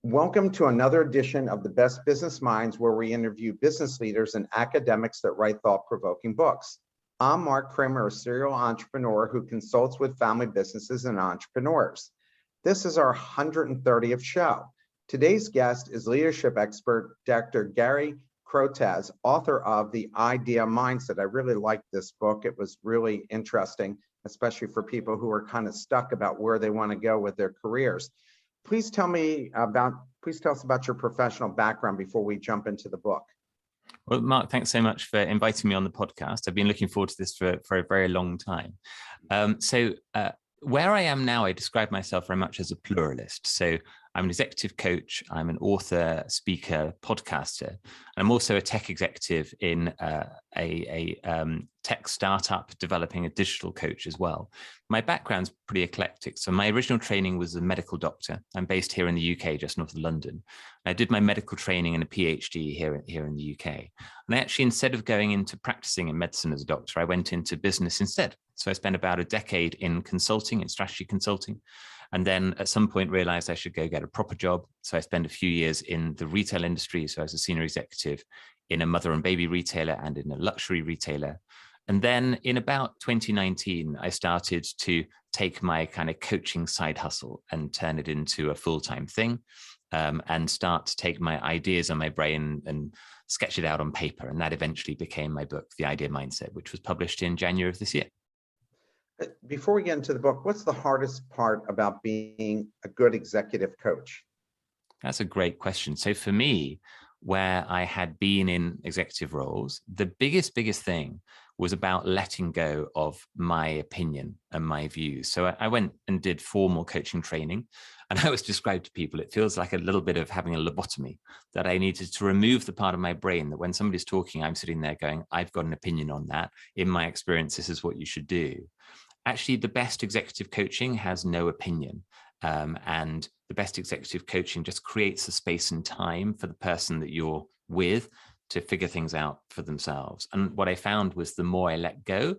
Welcome to another edition of the Best Business Minds, where we interview business leaders and academics that write thought-provoking books. I'm Marc Kramer, a serial entrepreneur who consults with family businesses and entrepreneurs. This is our 130th show. Today's guest is leadership expert, Dr. Gary Crotaz, author of The Idea Mindset. I really liked this book. It was really interesting, especially for people who are kind of stuck about where they want to go with their careers. Please tell us about your professional background before we jump into the book. Well, Mark, thanks so much for inviting me on the podcast. I've been looking forward to this for a very long time. Where I am now, I describe myself very much as a pluralist. So I'm an executive coach, I'm an author, speaker, podcaster, and I'm also a tech executive in a tech startup developing a digital coach as well. My background's pretty eclectic. So my original training was a medical doctor. I'm based here in the UK, just north of London. I did my medical training and a PhD here in the UK. And I actually, instead of going into practicing in medicine as a doctor, I went into business instead. So I spent about a decade in consulting, in strategy consulting. And then at some point realized I should go get a proper job. So I spent a few years in the retail industry. So I was a senior executive in a mother and baby retailer and in a luxury retailer. And then in about 2019, I started to take my kind of coaching side hustle and turn it into a full-time thing, and start to take my ideas on my brain and sketch it out on paper. And that eventually became my book, The Idea Mindset, which was published in January of this year. Before we get into the book, what's the hardest part about being a good executive coach? That's a great question. So for me, where I had been in executive roles, the biggest thing was about letting go of my opinion and my views. So I went and did formal coaching training, and I always described to people, it feels like a little bit of having a lobotomy, that I needed to remove the part of my brain that when somebody's talking, I'm sitting there going, I've got an opinion on that. In my experience, this is what you should do. Actually, the best executive coaching has no opinion. And the best executive coaching just creates a space and time for the person that you're with to figure things out for themselves. And what I found was the more I let go,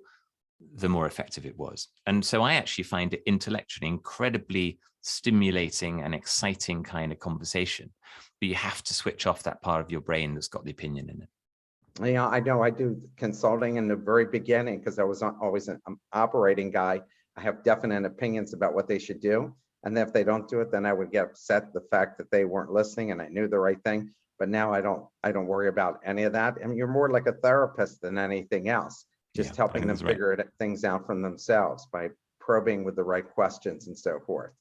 the more effective it was. And so I actually find it intellectually incredibly stimulating and exciting kind of conversation. But you have to switch off that part of your brain that's got the opinion in it. Yeah, I know I do consulting in the very beginning because I was always an operating guy. I have definite opinions about what they should do. And if they don't do it, then I would get upset the fact that they weren't listening and I knew the right thing. But now I don't worry about any of that. I mean, you're more like a therapist than anything else, just helping them figure things out from themselves by probing with the right questions and so forth.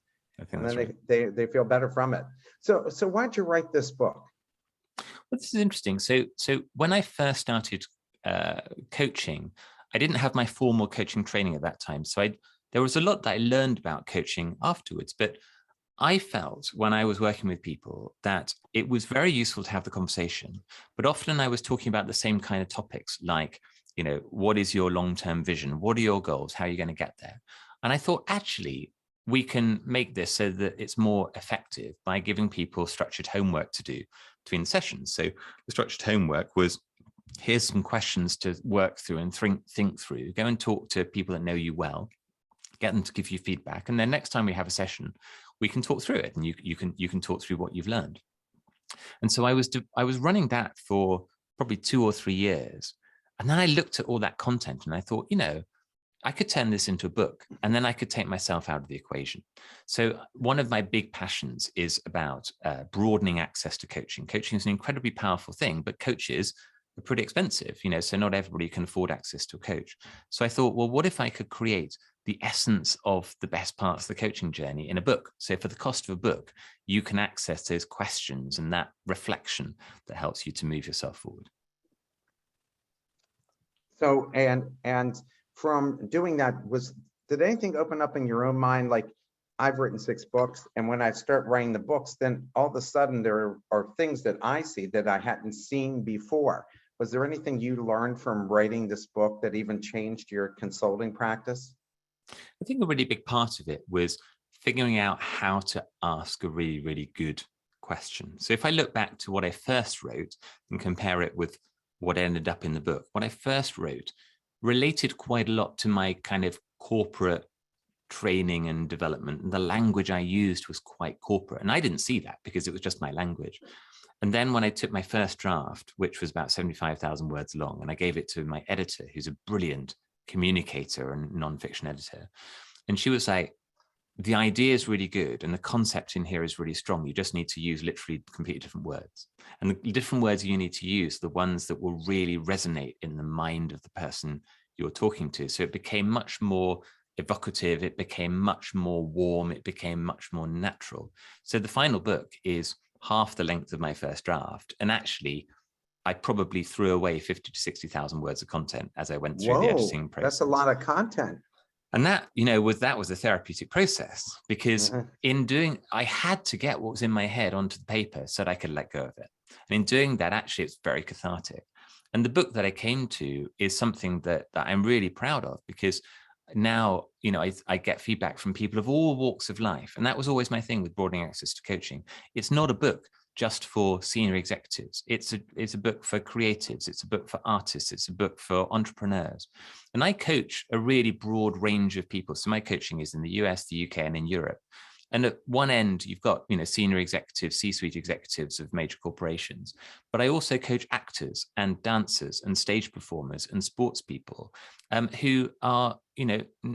And then they feel better from it. So why'd you write this book? Well, this is interesting. So when I first started coaching, I didn't have my formal coaching training at that time. So there was a lot that I learned about coaching afterwards, but I felt when I was working with people that it was very useful to have the conversation, but often I was talking about the same kind of topics like, what is your long-term vision? What are your goals? How are you going to get there? And I thought, actually, we can make this so that it's more effective by giving people structured homework to do between sessions. So the structured homework was, here's some questions to work through and think through. Go and talk to people that know you well, get them to give you feedback. And then next time we have a session, we can talk through it and you can talk through what you've learned. And so I was running that for probably 2 or 3 years. And then I looked at all that content and I thought, I could turn this into a book and then I could take myself out of the equation. So one of my big passions is about broadening access to coaching. Coaching is an incredibly powerful thing, but coaches are pretty expensive, so not everybody can afford access to a coach. So I thought, well, what if I could create the essence of the best parts of the coaching journey in a book? So for the cost of a book, you can access those questions and that reflection that helps you to move yourself forward. So, and from doing that, did anything open up in your own mind? Like, I've written 6 books, and when I start writing the books, then all of a sudden there are things that I see that I hadn't seen before. Was there anything you learned from writing this book that even changed your consulting practice? I think a really big part of it was figuring out how to ask a really, really good question. So if I look back to what I first wrote and compare it with what ended up in the book, what I first wrote related quite a lot to my kind of corporate training and development. And the language I used was quite corporate. And I didn't see that because it was just my language. And then when I took my first draft, which was about 75,000 words long, and I gave it to my editor, who's a brilliant communicator and nonfiction editor, and she was like, the idea is really good and the concept in here is really strong. You just need to use literally completely different words. And the different words you need to use, the ones that will really resonate in the mind of the person you're talking to. So it became much more evocative. It became much more warm. It became much more natural. So the final book is half the length of my first draft. And actually, I probably threw away 50 to 60,000 words of content as I went through the editing process. That's a lot of content. And that, was a therapeutic process, because in doing, I had to get what was in my head onto the paper so that I could let go of it. And in doing that, actually, it's very cathartic. And the book that I came to is something that I'm really proud of, because now, I get feedback from people of all walks of life. And that was always my thing with broadening access to coaching. It's not a book just for senior executives. It's a book for creatives. It's a book for artists. It's a book for entrepreneurs. And I coach a really broad range of people. So my coaching is in the US, the UK, and in Europe. And at one end, you've got, senior executives, C-suite executives of major corporations. But I also coach actors and dancers and stage performers and sports people who are,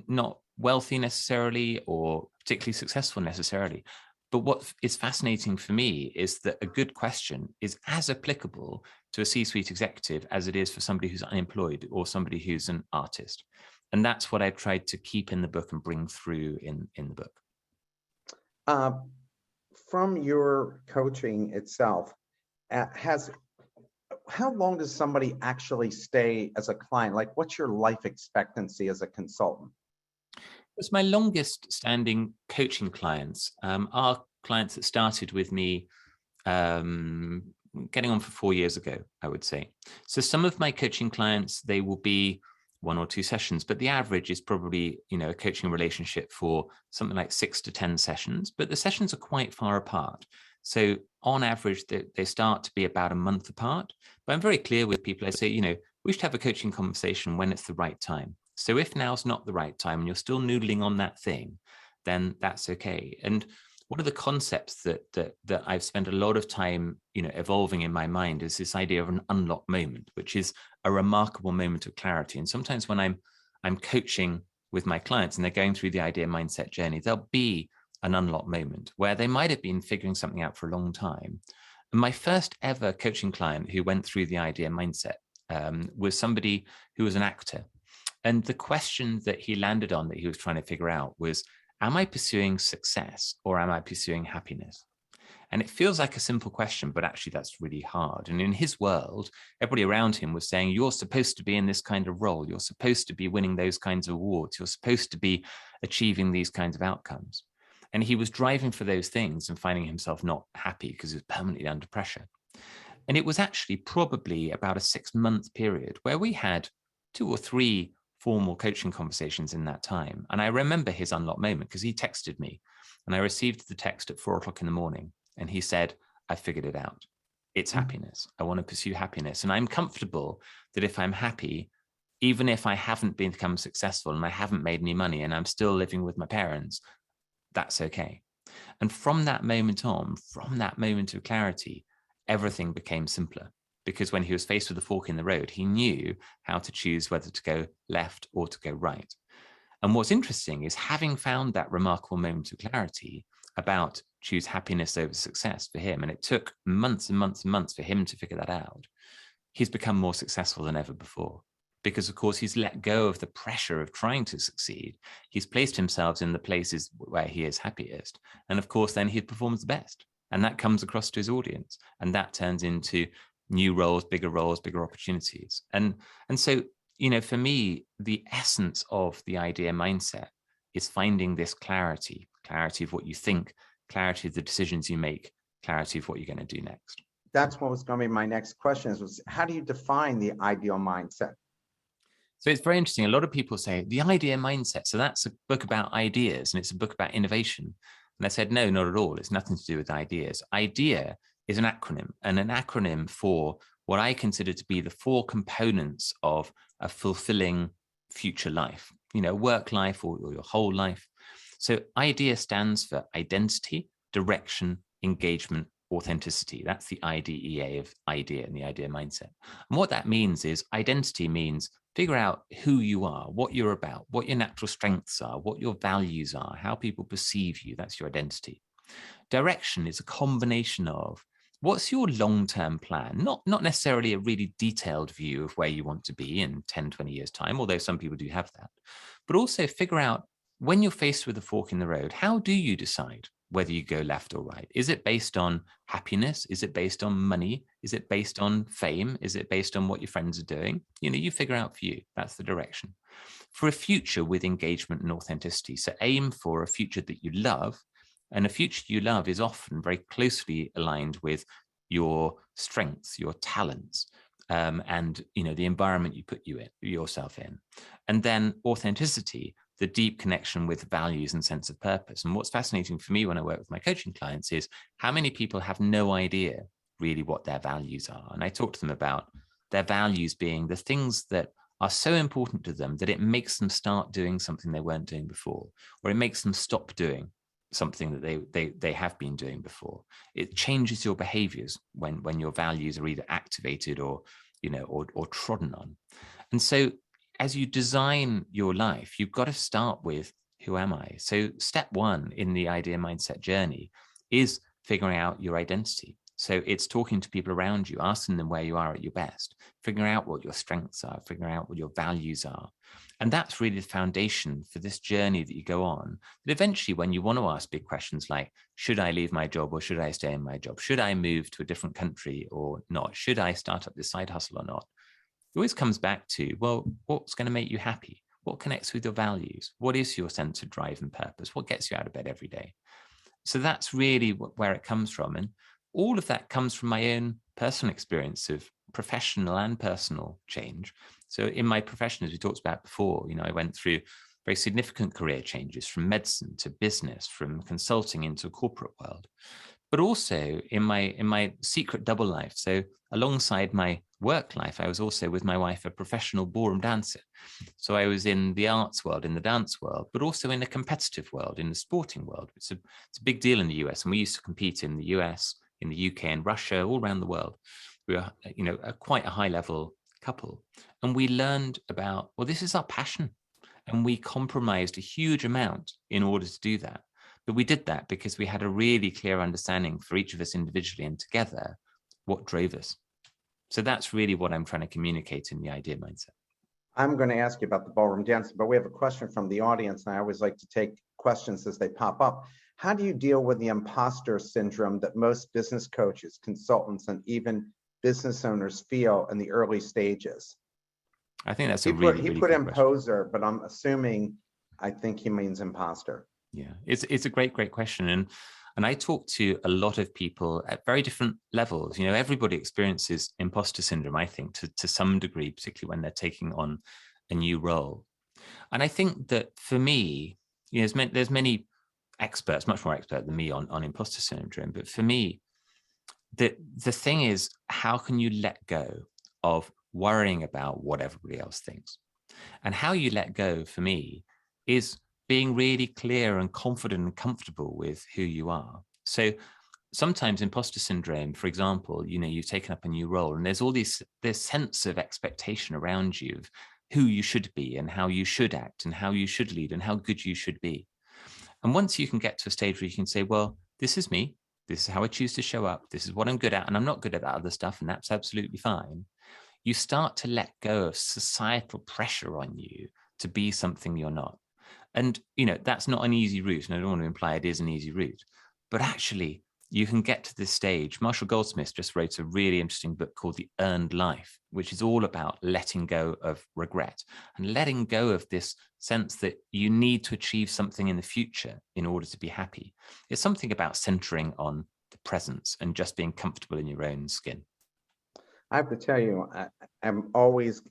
not wealthy necessarily or particularly successful necessarily. But what is fascinating for me is that a good question is as applicable to a C-suite executive as it is for somebody who's unemployed or somebody who's an artist. And that's what I've tried to keep in the book and bring through in the book. From your coaching itself, how long does somebody actually stay as a client? Like, what's your life expectancy as a consultant? It's my longest standing coaching clients are clients that started with me getting on for 4 years ago, I would say. So some of my coaching clients, they will be 1 or 2 sessions, but the average is probably, a coaching relationship for something like 6 to 10 sessions, but the sessions are quite far apart. So on average, they start to be about a month apart. But I'm very clear with people. I say, we should have a coaching conversation when it's the right time. So if now's not the right time and you're still noodling on that thing, then that's okay. And one of the concepts that I've spent a lot of time, evolving in my mind is this idea of an unlock moment, which is a remarkable moment of clarity. And sometimes when I'm coaching with my clients and they're going through the idea mindset journey, there'll be an unlock moment where they might have been figuring something out for a long time. And my first ever coaching client who went through the idea mindset was somebody who was an actor. And the question that he landed on that he was trying to figure out was, am I pursuing success or am I pursuing happiness? And it feels like a simple question, but actually that's really hard. And in his world, everybody around him was saying, you're supposed to be in this kind of role. You're supposed to be winning those kinds of awards. You're supposed to be achieving these kinds of outcomes. And he was driving for those things and finding himself not happy because he was permanently under pressure. And it was actually probably about a 6-month period where we had 2 or 3 formal coaching conversations in that time. And I remember his unlock moment because he texted me and I received the text at 4:00 in the morning. And he said, I figured it out. It's happiness. I want to pursue happiness. And I'm comfortable that if I'm happy, even if I haven't become successful and I haven't made any money and I'm still living with my parents, that's okay. And from that moment on, from that moment of clarity, everything became simpler. Because when he was faced with a fork in the road, he knew how to choose whether to go left or to go right. And what's interesting is having found that remarkable moment of clarity about choose happiness over success for him, and it took months and months and months for him to figure that out, he's become more successful than ever before. Because, of course, he's let go of the pressure of trying to succeed. He's placed himself in the places where he is happiest. And, of course, then he performs the best. And that comes across to his audience. And that turns into new roles, bigger opportunities. And so, for me, the essence of the idea mindset is finding this clarity of what you think, clarity of the decisions you make, clarity of what you're going to do next. That's what was going to be my next question was how do you define the ideal mindset? So it's very interesting. A lot of people say the idea mindset. So that's a book about ideas and it's a book about innovation. And I said, no, not at all. It's nothing to do with ideas. Idea is an acronym, and an acronym for what I consider to be the 4 components of a fulfilling future life, work life or your whole life. So IDEA stands for identity, direction, engagement, authenticity. That's the IDEA of IDEA and the IDEA mindset. And what that means is identity means figure out who you are, what you're about, what your natural strengths are, what your values are, how people perceive you. That's your identity. Direction is a combination of what's your long-term plan, not necessarily a really detailed view of where you want to be in 10, 20 years time, although some people do have that, but also figure out when you're faced with a fork in the road, how do you decide whether you go left or right? Is it based on happiness? Is it based on money? Is it based on fame? Is it based on what your friends are doing? You figure out for you. That's the direction. For a future with engagement and authenticity, so aim for a future that you love. And a future you love is often very closely aligned with your strengths, your talents, and the environment you put yourself in. And then authenticity, the deep connection with values and sense of purpose. And what's fascinating for me when I work with my coaching clients is how many people have no idea really what their values are. And I talk to them about their values being the things that are so important to them that it makes them start doing something they weren't doing before, or it makes them stop doing something that they have been doing before. It changes your behaviors when your values are either activated or trodden on. And so as you design your life, you've got to start with, who am I? So step one in the IDEA mindset journey is figuring out your identity. So it's talking to people around you, asking them where you are at your best, figuring out what your strengths are, figuring out what your values are. And that's really the foundation for this journey that you go on. That eventually, when you want to ask big questions like, should I leave my job or should I stay in my job? Should I move to a different country or not? Should I start up this side hustle or not? It always comes back to, well, what's going to make you happy? What connects with your values? What is your sense of drive and purpose? What gets you out of bed every day? So that's really where it comes from. And all of that comes from my own personal experience of professional and personal change. So in my profession, as we talked about before, I went through very significant career changes from medicine to business, from consulting into a corporate world, but also in my secret double life. So alongside my work life, I was also with my wife a professional ballroom dancer. So I was in the arts world, in the dance world, but also in the competitive world, in the sporting world. It's a big deal in the US, and we used to compete in the US, in the UK, and Russia, all around the world. We were, quite a high level couple, and we learned about, well, this is our passion, and we compromised a huge amount in order to do that. But we did that because we had a really clear understanding for each of us individually and together what drove us. So that's really what I'm trying to communicate in the IDEA mindset. I'm going to ask you about the ballroom dancing, but we have a question from the audience, and I always like to take questions as they pop up. How do you deal with the imposter syndrome that most business coaches, consultants, and even business owners feel in the early stages? I think that's he put imposer, but I'm assuming, I think he means imposter. Yeah, it's a great question. And I talk to a lot of people at very different levels. Everybody experiences imposter syndrome, I think, to some degree, particularly when they're taking on a new role. And I think that for me, there's many experts, much more expert than me on imposter syndrome. But for me, the thing is, how can you let go of worrying about what everybody else thinks? And how you let go, for me, is being really clear and confident and comfortable with who you are. So sometimes imposter syndrome, for example, you've taken up a new role and there's all this sense of expectation around you of who you should be and how you should act and how you should lead and how good you should be. And once you can get to a stage where you can say, well, this is me, this is how I choose to show up, this is what I'm good at, and I'm not good at that other stuff, and that's absolutely fine. You start to let go of societal pressure on you to be something you're not. And, that's not an easy route. And I don't want to imply it is an easy route, but actually you can get to this stage. Marshall Goldsmith just wrote a really interesting book called The Earned Life, which is all about letting go of regret and letting go of this sense that you need to achieve something in the future in order to be happy. It's something about centering on the presence and just being comfortable in your own skin. I have to tell you, I'm always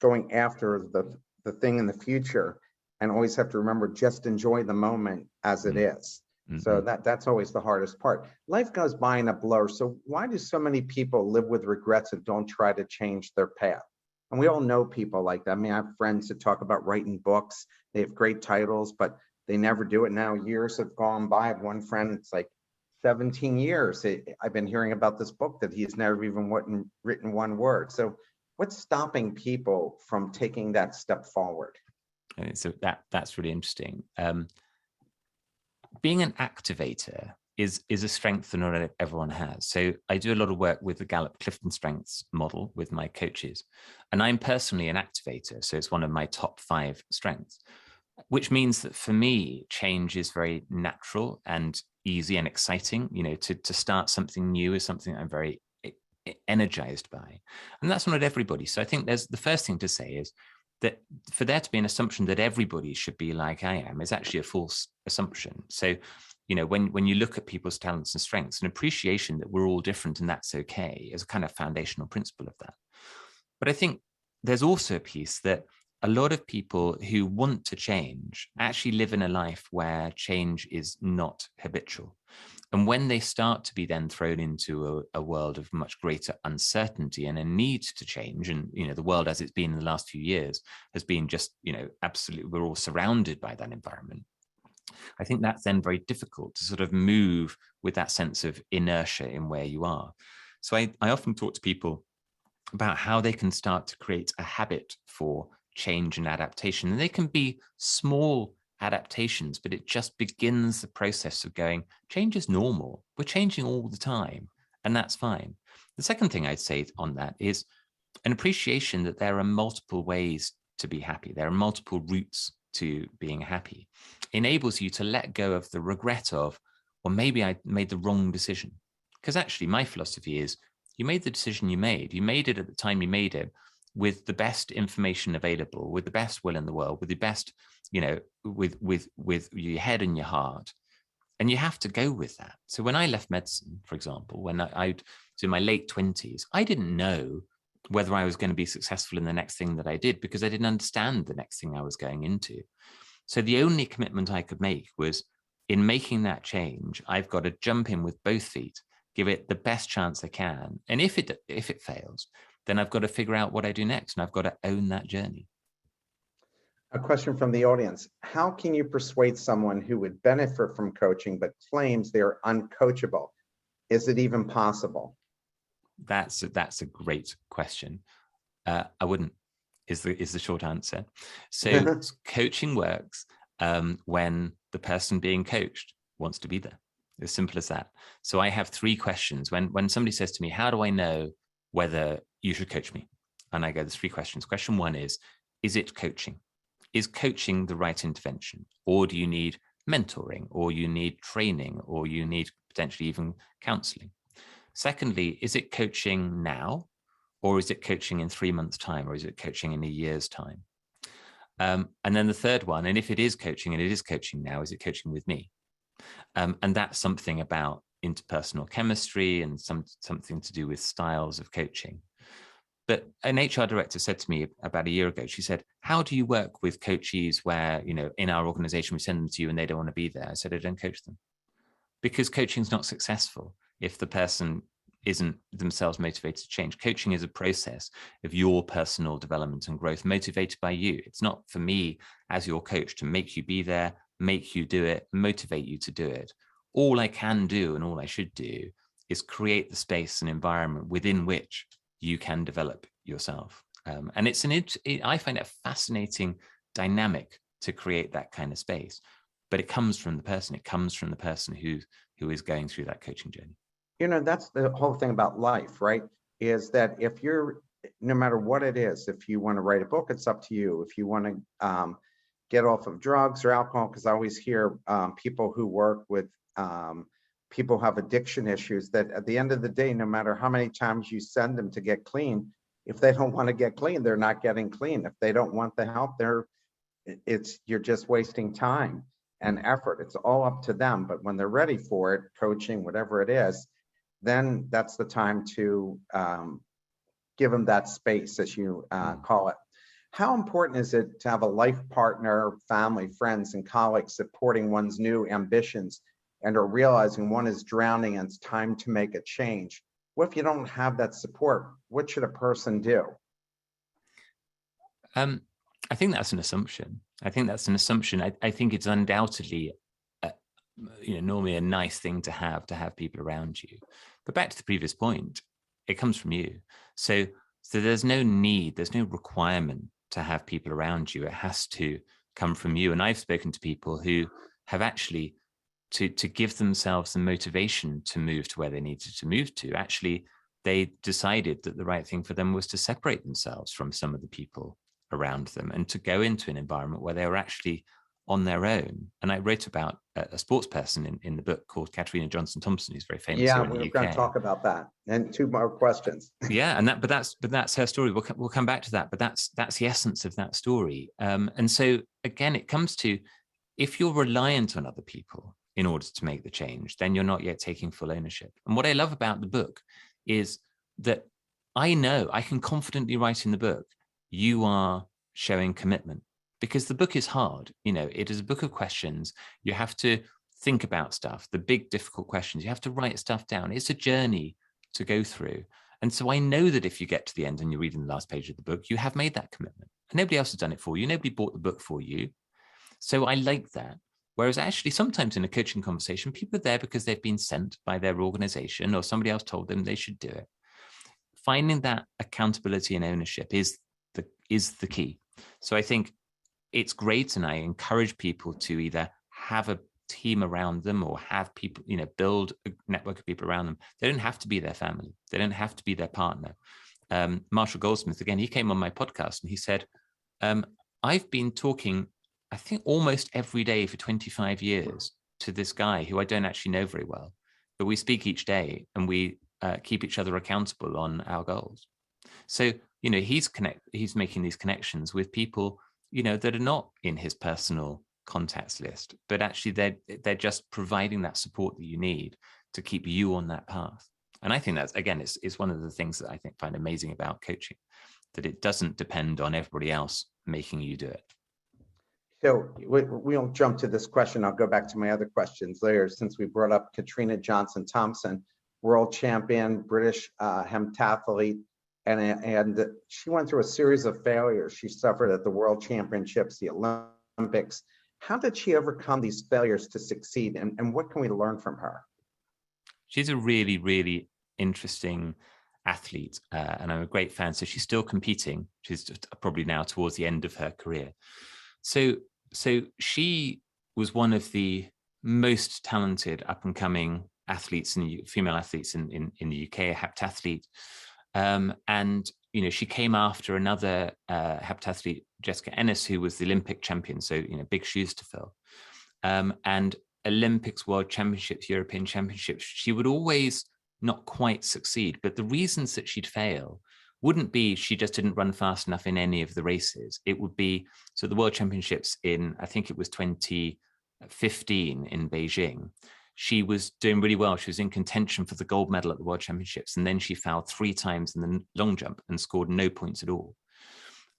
going after the thing in the future, and always have to remember, just enjoy the moment as it is. Mm-hmm. So that's always the hardest part. Life goes by in a blur. So why do so many people live with regrets and don't try to change their path? And we all know people like that. I mean, I have friends that talk about writing books. They have great titles, but they never do it. Now years have gone by. I have one friend, it's like 17 years. I've been hearing about this book that he's never even written one word. So what's stopping people from taking that step forward? So that's really interesting. Being an activator is a strength that not everyone has. So I do a lot of work with the Gallup-Clifton Strengths model with my coaches, and I'm personally an activator. So it's one of my top 5 strengths, which means that for me, change is very natural and easy and exciting. You know, to start something new is something I'm very energized by, and that's not everybody. So I think there's the first thing to say is that for there to be an assumption that everybody should be like I am is actually a false assumption. So, you know, when you look at people's talents and strengths, an appreciation that we're all different and that's okay is a kind of foundational principle of that. But I think there's also a piece that a lot of people who want to change actually live in a life where change is not habitual. And when they start to be then thrown into a world of much greater uncertainty and a need to change, and, you know, the world as it's been in the last few years has been just, you know, absolutely, we're all surrounded by that environment. I think that's then very difficult to sort of move with that sense of inertia in where you are. So I often talk to people about how they can start to create a habit for change and adaptation. And they can be small adaptations, but it just begins the process of going, change is normal. We're changing all the time, and that's fine. The second thing I'd say on that is an appreciation that there are multiple ways to be happy. There are multiple routes to being happy. It enables you to let go of the regret of, well, maybe I made the wrong decision. Because actually my philosophy is, you made the decision you made. You made it at the time you made it with the best information available, with the best will in the world, with the best, you know, with your head and your heart. And you have to go with that. So when I left medicine, for example, when I was in my late 20s, I didn't know whether I was going to be successful in the next thing that I did because I didn't understand the next thing I was going into. So the only commitment I could make was, in making that change, I've got to jump in with both feet, give it the best chance I can. And if it fails, then I've got to figure out what I do next, and I've got to own that journey. A question from the audience. How can you persuade someone who would benefit from coaching but claims they're uncoachable? Is it even possible? That's a great question. I wouldn't, is the short answer. So coaching works when the person being coached wants to be there. As simple as that. So I have 3 questions. When somebody says to me, how do I know whether you should coach me? And I go, there's 3 questions. Question 1 is it coaching? Is coaching the right intervention? Or do you need mentoring, or you need training, or you need potentially even counseling? Secondly, is it coaching now, or is it coaching in 3 months' time, or is it coaching in a year's time? And then the third one, and if it is coaching and it is coaching now, is it coaching with me? And that's something about interpersonal chemistry and something to do with styles of coaching. But an HR director said to me about a year ago, she said, how do you work with coachees where, you know, in our organization, we send them to you and they don't want to be there? I said, I don't coach them, because coaching is not successful if the person isn't themselves motivated to change. Coaching is a process of your personal development and growth motivated by you. It's not for me as your coach to make you be there, make you do it, motivate you to do it. All I can do and all I should do is create the space and environment within which you can develop yourself. And I find it a fascinating dynamic to create that kind of space, but it comes from the person. It comes from the person who is going through that coaching journey. You know, that's the whole thing about life, right? Is that if you're, no matter what it is, if you want to write a book, it's up to you. If you want to get off of drugs or alcohol, because I always hear people who work with people who have addiction issues, that at the end of the day, no matter how many times you send them to get clean, if they don't want to get clean, they're not getting clean. If they don't want the help, you're just wasting time and effort. It's all up to them. But when they're ready for it, coaching, whatever it is, then that's the time to give them that space, as you call it. How important is it to have a life partner, family, friends, and colleagues supporting one's new ambitions and are realizing one is drowning and it's time to make a change? What if you don't have that support? What should a person do? I think that's an assumption. I think it's undoubtedly, normally a nice thing to have people around you. But back to the previous point, it comes from you. So there's no need, there's no requirement to have people around you. It has to come from you. And I've spoken to people who have actually, to give themselves the motivation to move to where they needed to move to, actually, they decided that the right thing for them was to separate themselves from some of the people around them and to go into an environment where they were actually on their own. And I wrote about a sports person in the book called Katarina Johnson-Thompson, who's very famous Yeah, here in the we're UK. going to talk about that and 2 more questions. Yeah, and that's her story. We'll come back to that, but that's the essence of that story. And so again, it comes to, if you're reliant on other people in order to make the change, then you're not yet taking full ownership. And what I love about the book is that I know I can confidently write in the book, you are showing commitment, because the book is hard. It is a book of questions. You have to think about stuff, the big, difficult questions. You have to write stuff down. It's a journey to go through. And so I know that if you get to the end and you're reading the last page of the book, you have made that commitment. And nobody else has done it for you. Nobody bought the book for you. So I like that. Whereas actually sometimes in a coaching conversation, people are there because they've been sent by their organization or somebody else told them they should do it. Finding that accountability and ownership is the key. So I think it's great, and I encourage people to either have a team around them or have people, build a network of people around them. They don't have to be their family. They don't have to be their partner. Marshall Goldsmith, again, he came on my podcast and he said, I've been talking, I think, almost every day for 25 years to this guy who I don't actually know very well, but we speak each day and we keep each other accountable on our goals. So, he's making these connections with people, that are not in his personal contacts list, but actually they're just providing that support that you need to keep you on that path. And I think that's, again, it's one of the things that I find amazing about coaching, that it doesn't depend on everybody else making you do it. So we'll jump to this question. I'll go back to my other questions later, since we brought up Katrina Johnson-Thompson, world champion, British heptathlete, and she went through a series of failures she suffered at the World Championships, the Olympics. How did she overcome these failures to succeed, and what can we learn from her? She's a really, really interesting athlete, and I'm a great fan. So she's still competing. She's probably now towards the end of her career. So she was one of the most talented up-and-coming athletes, female athletes in the UK, a heptathlete. And she came after another heptathlete, Jessica Ennis, who was the Olympic champion. So big shoes to fill. And Olympics, World Championships, European Championships, she would always not quite succeed. But the reasons that she'd fail wouldn't be she just didn't run fast enough in any of the races. It would be, so the World Championships in, I think it was 2015 in Beijing, she was doing really well. She was in contention for the gold medal at the World Championships. And then she fouled 3 times in the long jump and scored no points at all.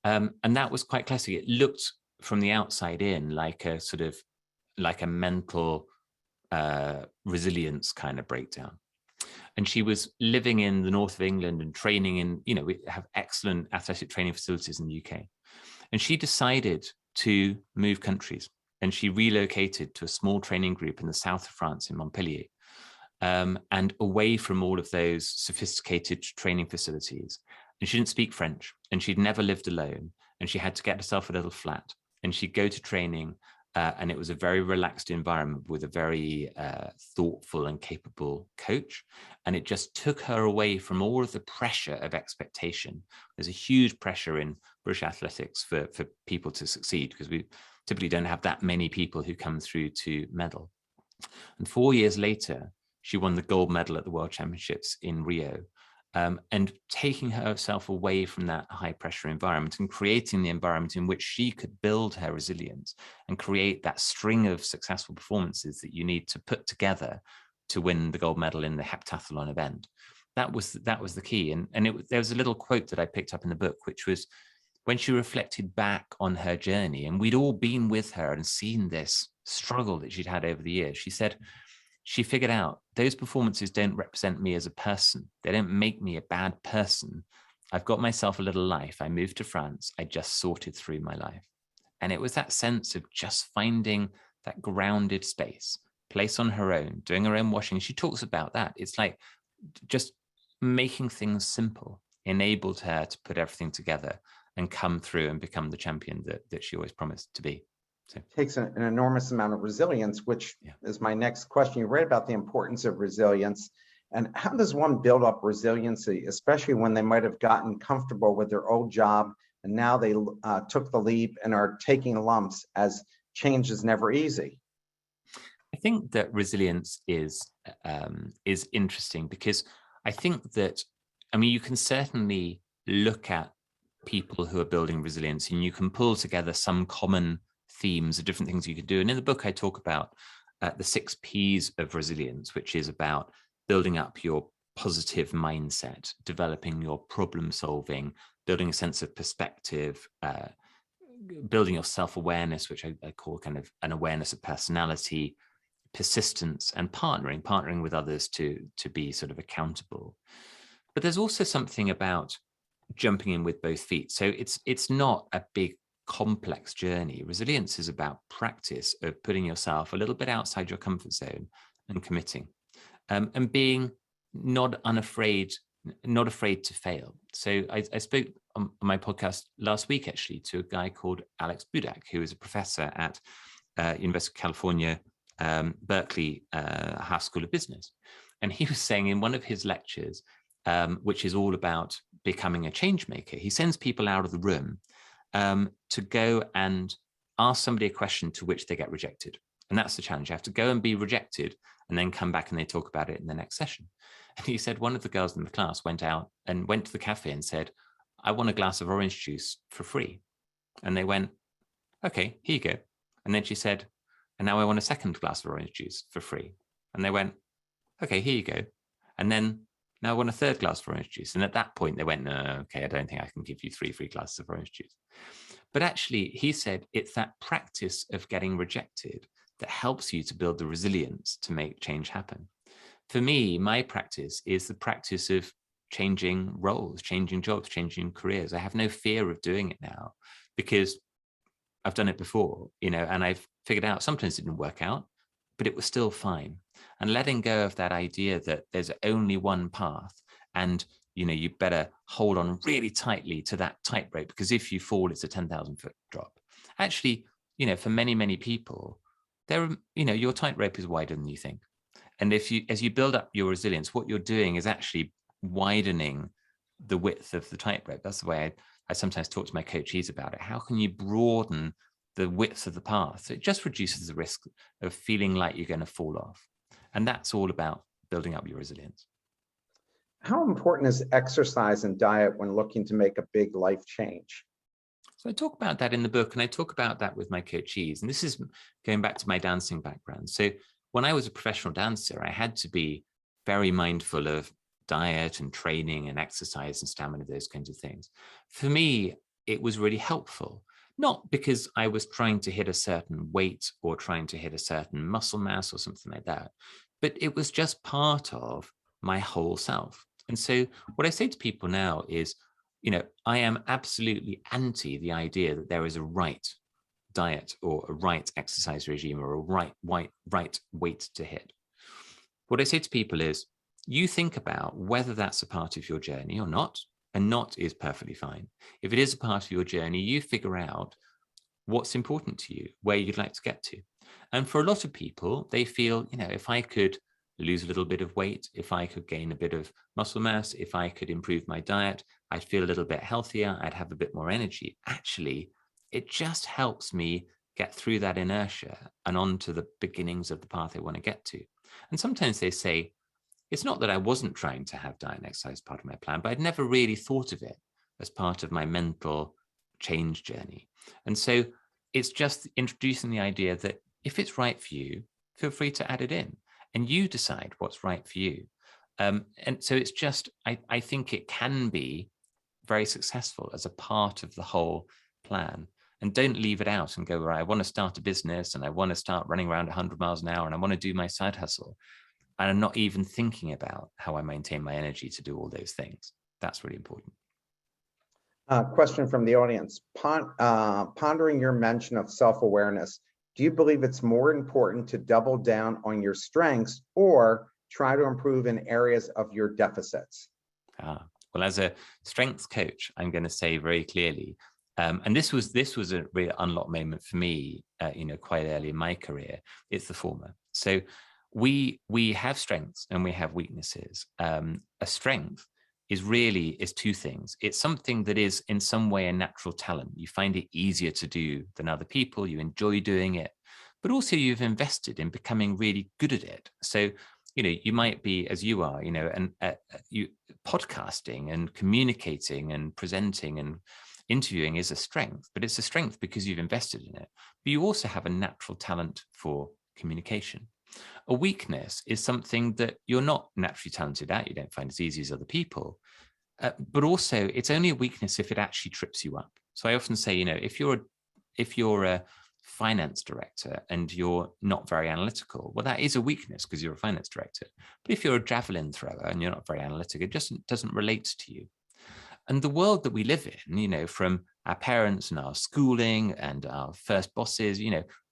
And that was quite classic. It looked from the outside in like a mental resilience kind of breakdown. And she was living in the north of England and training in, we have excellent athletic training facilities in the UK. And she decided to move countries. And she relocated to a small training group in the south of France in Montpellier, and away from all of those sophisticated training facilities. And she didn't speak French, and she'd never lived alone. And she had to get herself a little flat, and she'd go to training. And it was a very relaxed environment with a very thoughtful and capable coach. And it just took her away from all of the pressure of expectation. There's a huge pressure in British athletics for people to succeed, because we typically don't have that many people who come through to medal. And 4 years later, she won the gold medal at the World Championships in Rio. And taking herself away from that high pressure environment and creating the environment in which she could build her resilience and create that string of successful performances that you need to put together to win the gold medal in the heptathlon event. That was the key. And there was a little quote that I picked up in the book, which was when she reflected back on her journey, and we'd all been with her and seen this struggle that she'd had over the years. She said, she figured out those performances don't represent me as a person. They don't make me a bad person. I've got myself a little life. I moved to France. I just sorted through my life. And it was that sense of just finding that grounded space, place on her own, doing her own washing. She talks about that. It's like just making things simple enabled her to put everything together and come through and become the champion that she always promised to be. So takes an enormous amount of resilience, which is my next question. You read about the importance of resilience. And how does one build up resiliency, especially when they might have gotten comfortable with their old job and now they took the leap and are taking lumps, as change is never easy? I think that resilience is interesting because I think that, I mean, you can certainly look at people who are building resilience and you can pull together some common themes of different things you can do. And in the book, I talk about the 6 Ps of resilience, which is about building up your positive mindset, developing your problem solving, building a sense of perspective, building your self-awareness, which I call kind of an awareness of personality, persistence, and partnering with others to be sort of accountable. But there's also something about jumping in with both feet. So it's not a big complex journey. Resilience is about practice of putting yourself a little bit outside your comfort zone and committing, and being not afraid to fail. So I spoke on my podcast last week, actually, to a guy called Alex Budak, who is a professor at University of California, Berkeley Haas School of Business. And he was saying in one of his lectures, which is all about becoming a change maker, he sends people out of the room to go and ask somebody a question to which they get rejected. And that's the challenge. You have to go and be rejected and then come back and they talk about it in the next session. And he said one of the girls in the class went out and went to the cafe and said, I want a glass of orange juice for free. And they went, okay, here you go. And then she said, and now I want a second glass of orange juice for free. And they went, okay, here you go. And then now I want a third glass of orange juice. And at that point they went, no, okay, I don't think I can give you 3 free glasses of orange juice. But actually, he said it's that practice of getting rejected that helps you to build the resilience to make change happen. For me, my practice is the practice of changing roles, changing jobs, changing careers. I have no fear of doing it now because I've done it before, and I've figured out sometimes it didn't work out, but it was still fine. And letting go of that idea that there's only one path and you better hold on really tightly to that tightrope, because if you fall, it's a 10,000-foot drop. Actually, for many, many people, your tightrope is wider than you think. And as you build up your resilience, what you're doing is actually widening the width of the tightrope. That's the way I sometimes talk to my coachees about it. How can you broaden the width of the path? So it just reduces the risk of feeling like you're going to fall off. And that's all about building up your resilience. How important is exercise and diet when looking to make a big life change? So I talk about that in the book, and I talk about that with my coachees. And this is going back to my dancing background. So when I was a professional dancer, I had to be very mindful of diet and training and exercise and stamina, those kinds of things. For me, it was really helpful, not because I was trying to hit a certain weight or trying to hit a certain muscle mass or something like that, but it was just part of my whole self. And so what I say to people now is, I am absolutely anti the idea that there is a right diet or a right exercise regime or a right weight to hit. What I say to people is, you think about whether that's a part of your journey or not, and not is perfectly fine. If it is a part of your journey, you figure out what's important to you, where you'd like to get to. And for a lot of people, they feel, if I could lose a little bit of weight, if I could gain a bit of muscle mass, if I could improve my diet, I'd feel a little bit healthier, I'd have a bit more energy. Actually, it just helps me get through that inertia and onto the beginnings of the path I want to get to. And sometimes they say, it's not that I wasn't trying to have diet and exercise part of my plan, but I'd never really thought of it as part of my mental change journey. And so it's just introducing the idea that if it's right for you, feel free to add it in and you decide what's right for you. And so it's just, I think it can be very successful as a part of the whole plan. And don't leave it out and go, right, I want to start a business and I want to start running around 100 miles an hour and I want to do my side hustle. And I'm not even thinking about how I maintain my energy to do all those things. That's really important. Question from the audience. Pondering your mention of self-awareness, do you believe it's more important to double down on your strengths or try to improve in areas of your deficits? Well, as a strengths coach, I'm going to say very clearly, and this was a real unlock moment for me, quite early in my career. It's the former. So we have strengths and we have weaknesses. A strength is two things. It's something that is in some way a natural talent. You find it easier to do than other people. You enjoy doing it, but also you've invested in becoming really good at it. So, you might be, as you are, and you podcasting and communicating and presenting and interviewing is a strength, but it's a strength because you've invested in it. But you also have a natural talent for communication. A weakness is something that you're not naturally talented at. You don't find as easy as other people. But also, it's only a weakness if it actually trips you up. So I often say, if you're a finance director and you're not very analytical, well, that is a weakness because you're a finance director. But if you're a javelin thrower and you're not very analytic, it just doesn't relate to you. And the world that we live in, from our parents and our schooling and our first bosses,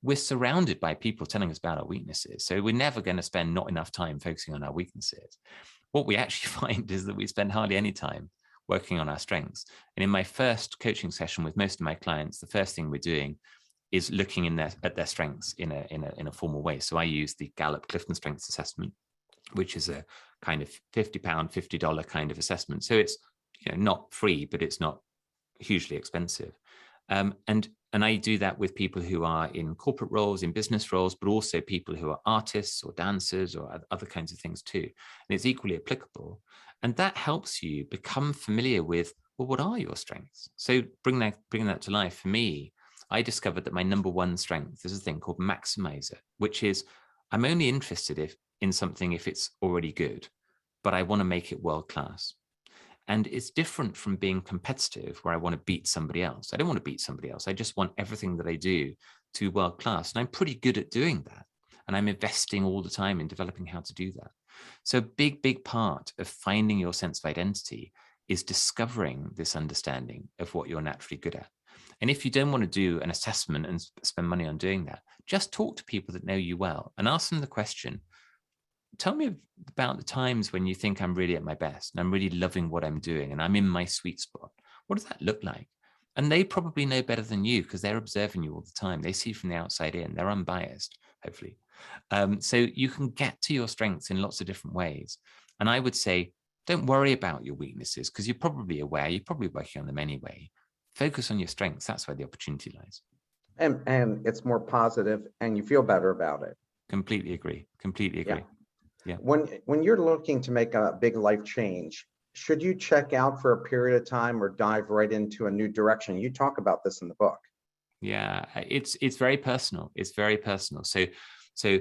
we're surrounded by people telling us about our weaknesses. So we're never going to spend not enough time focusing on our weaknesses. What we actually find is that we spend hardly any time working on our strengths. And in my first coaching session with most of my clients, the first thing we're doing is looking at their strengths in a formal way. So I use the Gallup Clifton Strengths Assessment, which is a kind of £50, $50 kind of assessment. So it's not free, but it's not hugely expensive. And I do that with people who are in corporate roles, in business roles, but also people who are artists or dancers or other kinds of things too. And it's equally applicable. And that helps you become familiar with, well, what are your strengths? So bringing that to life, for me, I discovered that my number one strength is a thing called maximizer, which is I'm only interested in something if it's already good, but I want to make it world class. And it's different from being competitive where I want to beat somebody else. I don't want to beat somebody else. I just want everything that I do to world class. And I'm pretty good at doing that. And I'm investing all the time in developing how to do that. So a big part of finding your sense of identity is discovering this understanding of what you're naturally good at. And if you don't want to do an assessment and spend money on doing that, just talk to people that know you well and ask them the question, tell me about the times when you think I'm really at my best and I'm really loving what I'm doing and I'm in my sweet spot. What does that look like? And they probably know better than you because they're observing you all the time. They see from the outside in. They're unbiased, hopefully. So you can get to your strengths in lots of different ways. And I would say, don't worry about your weaknesses because you're probably aware. You're probably working on them anyway. Focus on your strengths. That's where the opportunity lies. And it's more positive and you feel better about it. Completely agree. Yeah. When you're looking to make a big life change, should you check out for a period of time or dive right into a new direction? You talk about this in the book. Yeah, it's very personal. It's very personal. So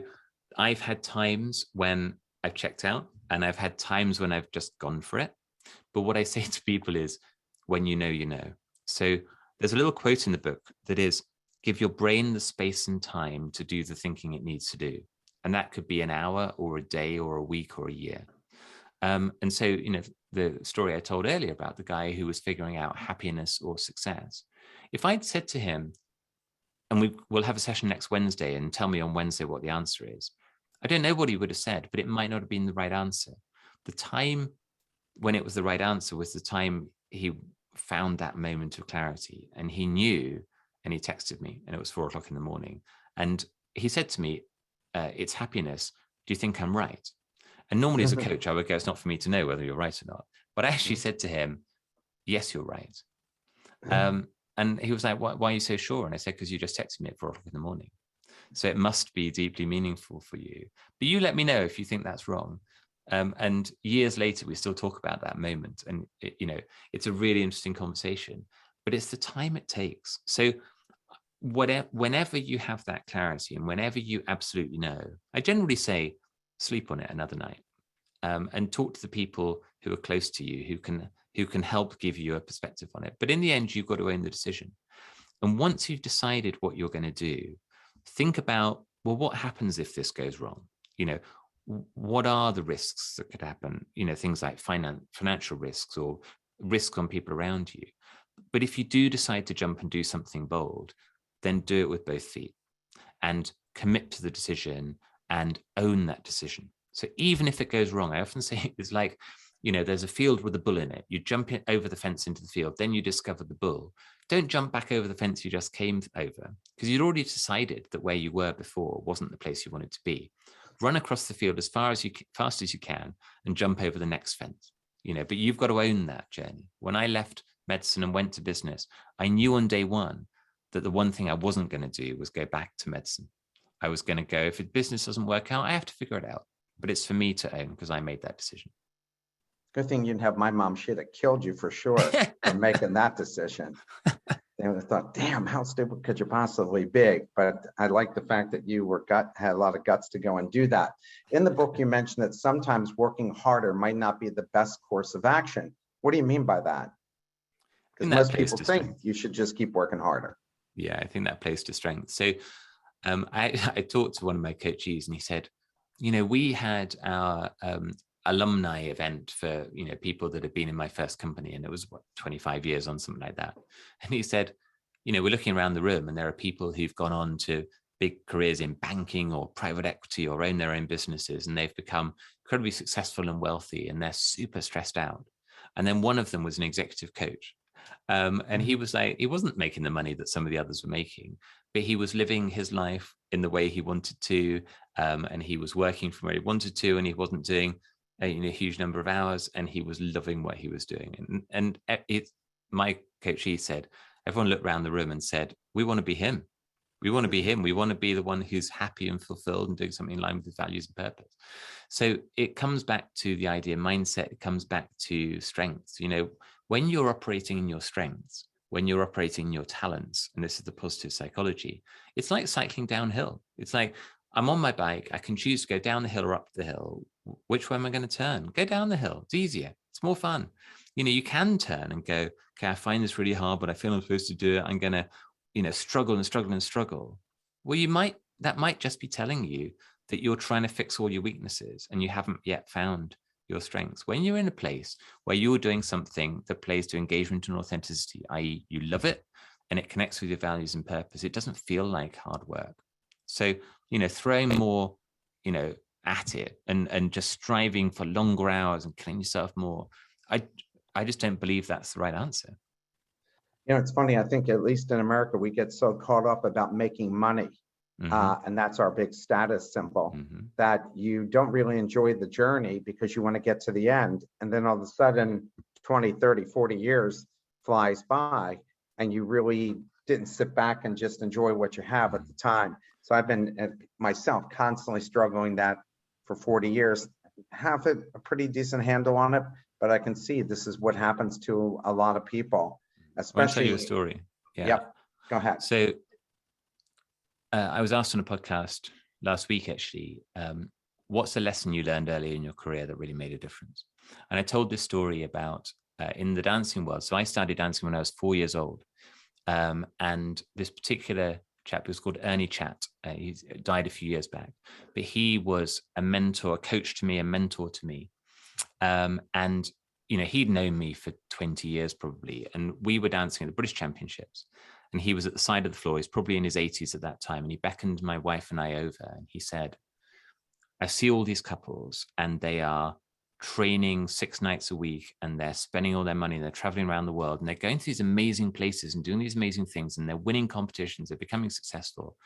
I've had times when I've checked out and I've had times when I've just gone for it. But what I say to people is, when you know, you know. So there's a little quote in the book that is, give your brain the space and time to do the thinking it needs to do. And that could be an hour or a day or a week or a year. And so, the story I told earlier about the guy who was figuring out happiness or success. If I'd said to him, and we'll have a session next Wednesday and tell me on Wednesday what the answer is, I don't know what he would have said, but it might not have been the right answer. The time when it was the right answer was the time he found that moment of clarity, and he knew, and he texted me, and it was 4:00 in the morning. And he said to me, it's happiness. Do you think I'm right? And normally as a coach, I would go, it's not for me to know whether you're right or not. But I actually said to him, yes, you're right. And he was like, why are you so sure? And I said, because you just texted me at 4:00 in the morning. So it must be deeply meaningful for you. But you let me know if you think that's wrong. And years later, we still talk about that moment. And, it's a really interesting conversation, but it's the time it takes. So whenever you have that clarity and whenever you absolutely know, I generally say, sleep on it another night, and talk to the people who are close to you, who can help give you a perspective on it. But in the end, you've got to own the decision. And once you've decided what you're going to do, think about, well, what happens if this goes wrong? What are the risks that could happen? Things like financial risks or risks on people around you. But if you do decide to jump and do something bold, then do it with both feet and commit to the decision and own that decision. So even if it goes wrong, I often say it's like, there's a field with a bull in it. You jump over the fence into the field, then you discover the bull. Don't jump back over the fence you just came over, because you'd already decided that where you were before wasn't the place you wanted to be. Run across the field as fast as you can and jump over the next fence. But you've got to own that journey. When I left medicine and went to business, I knew on day one that the one thing I wasn't going to do was go back to medicine. I was going to go, if business doesn't work out, I have to figure it out. But it's for me to own, because I made that decision. Good thing you didn't have my mom. She'd have killed you for sure for making that decision. They would have thought, damn, how stupid could you possibly be? But I like the fact that you had a lot of guts to go and do that. In the book, you mentioned that sometimes working harder might not be the best course of action. What do you mean by that? Because most people think you should just keep working harder. Yeah, I think that plays to strength. So I talked to one of my coachees, and he said, we had our alumni event for, people that had been in my first company, and it was 25 years on, something like that. And he said, we're looking around the room, and there are people who've gone on to big careers in banking or private equity or own their own businesses, and they've become incredibly successful and wealthy, and they're super stressed out. And then one of them was an executive coach. And he was like, he wasn't making the money that some of the others were making, but he was living his life in the way he wanted to. And he was working from where he wanted to, and he wasn't doing a huge number of hours, and he was loving what he was doing. And my coachee said, everyone looked around the room and said, we want to be him. We want to be him. We want to be the one who's happy and fulfilled and doing something in line with his values and purpose. So it comes back to the idea mindset. It comes back to strengths. When you're operating in your strengths, when you're operating in your talents, and this is the positive psychology, it's like cycling downhill. It's like, I'm on my bike. I can choose to go down the hill or up the hill. Which way am I going to turn? Go down the hill. It's easier. It's more fun. You can turn and go, okay, I find this really hard, but I feel I'm supposed to do it. I'm going to, struggle and struggle and struggle. Well, that might just be telling you that you're trying to fix all your weaknesses and you haven't yet found your strengths. When you're in a place where you're doing something that plays to engagement and authenticity, i.e. you love it and it connects with your values and purpose, it doesn't feel like hard work. So, throwing more, at it and just striving for longer hours and killing yourself more, I just don't believe that's the right answer. It's funny. I think at least in America, we get so caught up about making money. And that's our big status symbol, that you don't really enjoy the journey because you want to get to the end. And then all of a sudden, 20, 30, 40 years flies by, and you really didn't sit back and just enjoy what you have at the time. So I've been myself constantly struggling that for 40 years, have a pretty decent handle on it, but I can see this is what happens to a lot of people, especially. I'll tell you a story. Yeah. Yep. Go ahead. So I was asked on a podcast last week, actually, what's the lesson you learned early in your career that really made a difference? And I told this story about in the dancing world. So I started dancing when I was 4 years old. And this particular chap was called Ernie Chat. He died a few years back, but he was a mentor, a coach to me, a mentor to me. And, he'd known me for 20 years probably. And we were dancing at the British Championships. And he was at the side of the floor. He's probably in his 80s at that time. And he beckoned my wife and I over. And he said, I see all these couples and they are training 6 nights a week and they're spending all their money and they're traveling around the world and they're going to these amazing places and doing these amazing things and they're winning competitions. They're becoming successful.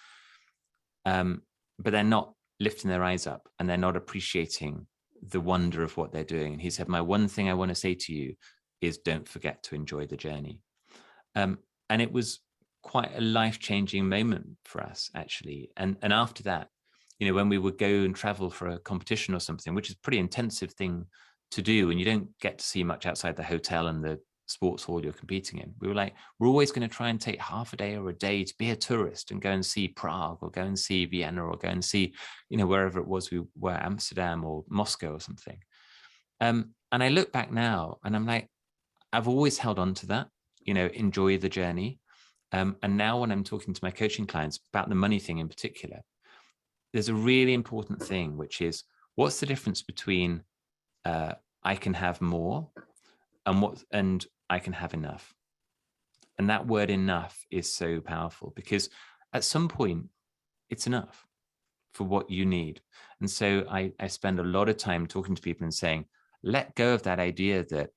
But they're not lifting their eyes up and they're not appreciating the wonder of what they're doing. And he said, my one thing I want to say to you is don't forget to enjoy the journey. And it was quite a life-changing moment for us, actually. And after that, when we would go and travel for a competition or something, which is a pretty intensive thing to do, and you don't get to see much outside the hotel and the sports hall you're competing in, we were like, we're always going to try and take half a day or a day to be a tourist and go and see Prague or go and see Vienna or go and see, wherever it was we were, Amsterdam or Moscow or something. And I look back now and I'm like, I've always held on to that, enjoy the journey. And now when I'm talking to my coaching clients about the money thing in particular, there's a really important thing, which is what's the difference between I can have more and I can have enough. And that word enough is so powerful, because at some point it's enough for what you need. And so I spend a lot of time talking to people and saying, let go of that idea that,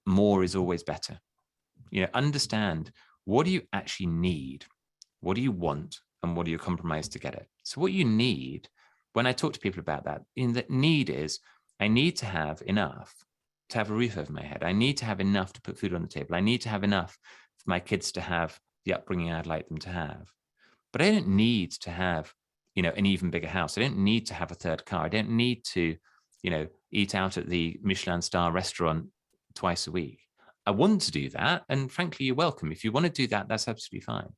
more is always better. Understand, what do you actually need? What do you want? And what do you compromise to get it? So what you need, when I talk to people about that, need is, I need to have enough to have a roof over my head. I need to have enough to put food on the table. I need to have enough for my kids to have the upbringing I'd like them to have. But I don't need to have, an even bigger house. I don't need to have a third car. I don't need to, eat out at the Michelin star restaurant twice a week. I want to do that. And frankly, you're welcome. If you want to do that, that's absolutely fine.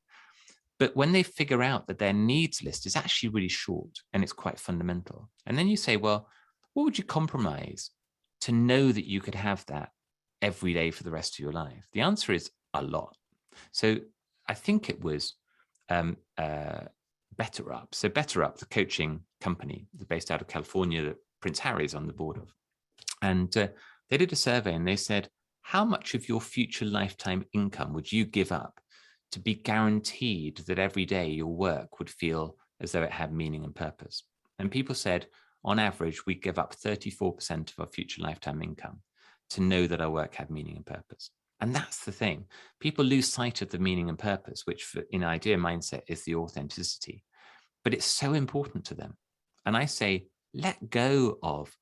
But when they figure out that their needs list is actually really short and it's quite fundamental, and then you say, well, what would you compromise to know that you could have that every day for the rest of your life? The answer is a lot. So I think it was Better Up. So Better Up, the coaching company based out of California that Prince Harry is on the board of. And they did a survey and they said, how much of your future lifetime income would you give up to be guaranteed that every day your work would feel as though it had meaning and purpose? And people said, on average, we give up 34% of our future lifetime income to know that our work had meaning and purpose. And that's the thing. People lose sight of the meaning and purpose, which in idea mindset is the authenticity. But it's so important to them. And I say, let go of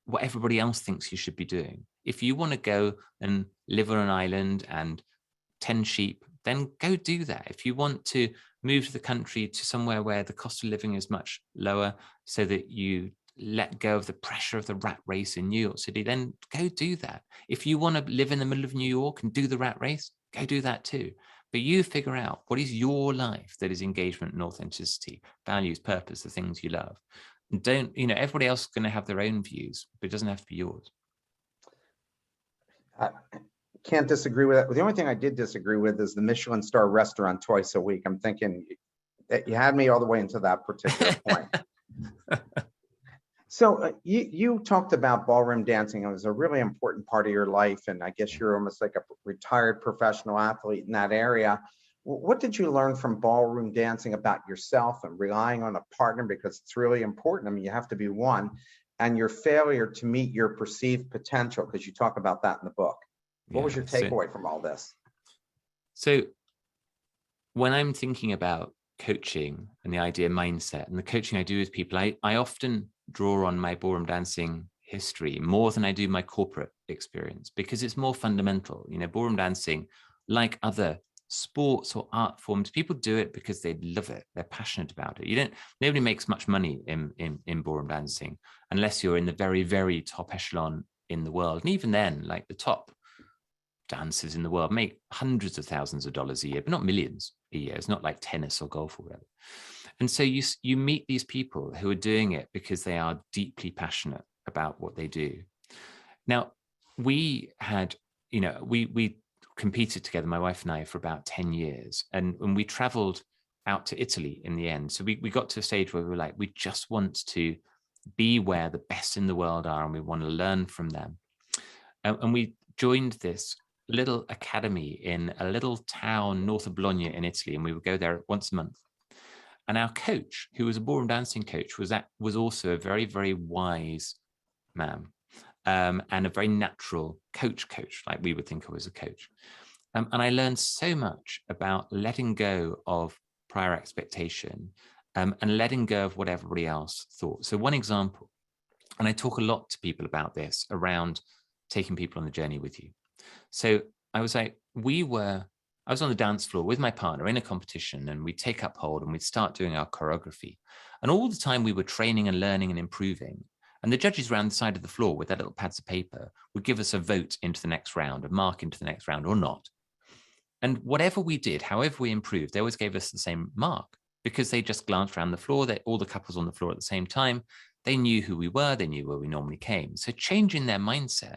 what everybody else thinks you should be doing. If you want to go and live on an island and 10 sheep, then go do that. If you want to move to the country to somewhere where the cost of living is much lower so that you let go of the pressure of the rat race in New York City, then go do that. If you want to live in the middle of New York and do the rat race, go do that too. But you figure out what is your life that is engagement and authenticity, values, purpose, the things you love. And don't, everybody else is going to have their own views, but it doesn't have to be yours. I can't disagree with that. The only thing I did disagree with is the Michelin star restaurant twice a week. I'm thinking that you had me all the way into that particular point. So you talked about ballroom dancing. It was a really important part of your life. And I guess you're almost like a retired professional athlete in that area. What did you learn from ballroom dancing about yourself and relying on a partner? Because it's really important. I mean, you have to be one, and your failure to meet your perceived potential, because you talk about that in the book. What was your takeaway from all this? So when I'm thinking about coaching and the idea mindset and the coaching I do with people, I often draw on my ballroom dancing history more than I do my corporate experience, because it's more fundamental. Ballroom dancing, like other sports or art forms, people do it because they love it. They're passionate about it. Nobody makes much money in ballroom dancing unless you're in the very, very top echelon in the world. And even then, like the top dancers in the world make hundreds of thousands of dollars a year, but not millions a year. It's not like tennis or golf or whatever. And so you meet these people who are doing it because they are deeply passionate about what they do. Now, we had, we competed together, my wife and I, for about 10 years. And we traveled out to Italy in the end. So we got to a stage where we were like, we just want to be where the best in the world are, and we want to learn from them. And we joined this little academy in a little town north of Bologna in Italy, and we would go there once a month. And our coach, who was a ballroom dancing coach, was also a very, very wise man, and a very natural coach, like we would think of as a coach. And I learned so much about letting go of prior expectation, and letting go of what everybody else thought. So one example, and I talk a lot to people about this around taking people on the journey with you. So I was like, I was on the dance floor with my partner in a competition, and we'd take up hold and we'd start doing our choreography. And all the time we were training and learning and improving. And the judges around the side of the floor with their little pads of paper would give us a vote into the next round, a mark into the next round or not. And whatever we did, however we improved, they always gave us the same mark, because they just glanced around the floor, all the couples on the floor at the same time. They knew who we were, they knew where we normally came. So changing their mindset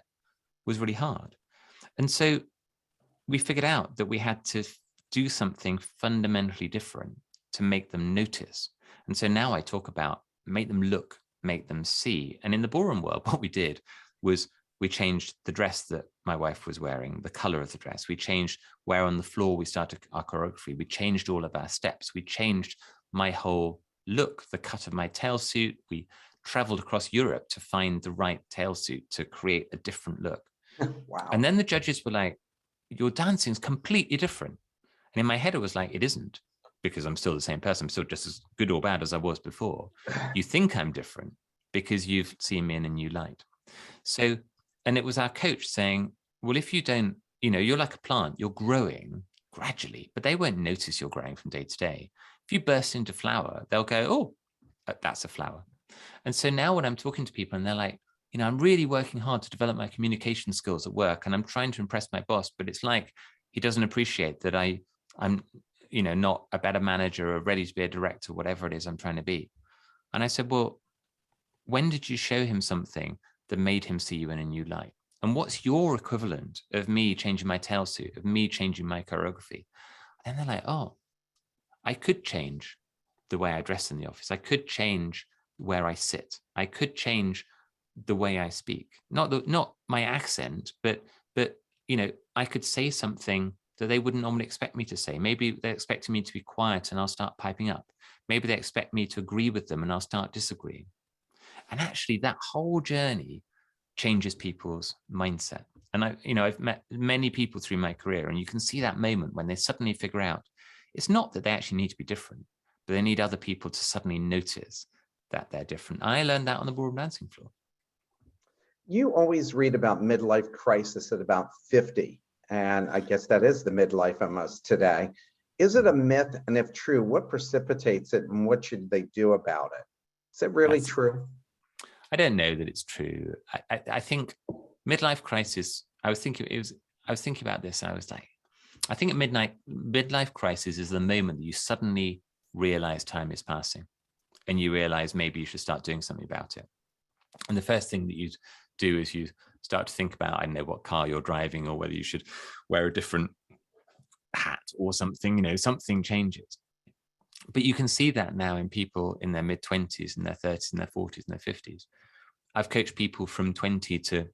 was really hard. And so we figured out that we had to do something fundamentally different to make them notice. And so now I talk about make them look, make them see. And in the ballroom world, what we did was We changed the dress that my wife was wearing, the color of the dress. We changed where on the floor we started our choreography. We changed all of our steps. We changed my whole look, the cut of my tail suit. We traveled across Europe to find the right tail suit to create a different look. Wow. And then the judges were like, your dancing's completely different. And in my head, it was like, it isn't, because I'm still the same person. I'm still just as good or bad as I was before. You think I'm different because you've seen me in a new light. So, and it was our coach saying, well, if you don't, you're like a plant, you're growing gradually, but they won't notice you're growing from day to day. If you burst into flower, they'll go, oh, that's a flower. And so now when I'm talking to people and they're like, I'm really working hard to develop my communication skills at work and I'm trying to impress my boss, but it's like, he doesn't appreciate that I'm, not a better manager or ready to be a director, whatever it is I'm trying to be. And I said, well, when did you show him something that made him see you in a new light? And what's your equivalent of me changing my tail suit, of me changing my choreography? And they're like, oh, I could change the way I dress in the office. I could change where I sit. I could change the way I speak. Not my accent, but I could say something that they wouldn't normally expect me to say. Maybe they expect me to be quiet and I'll start piping up. Maybe they expect me to agree with them and I'll start disagreeing. And actually that whole journey changes people's mindset. And I've met many people through my career, and you can see that moment when they suddenly figure out it's not that they actually need to be different, but they need other people to suddenly notice that they're different. I learned that on the ballroom dancing floor. You always read about midlife crisis at about 50, and I guess that is the midlife almost today. Is it a myth? And if true, what precipitates it and what should they do about it? Is it really true? I don't know that it's true. I think midlife crisis, I was thinking about this. And I was like, I think midlife crisis is the moment that you suddenly realize time is passing and you realize maybe you should start doing something about it. And the first thing that you do is you start to think about, I don't know what car you're driving or whether you should wear a different hat or something, something changes. But you can see that now in people in their mid-20s, in their 30s, in their 40s, in their 50s. I've coached people from 20 to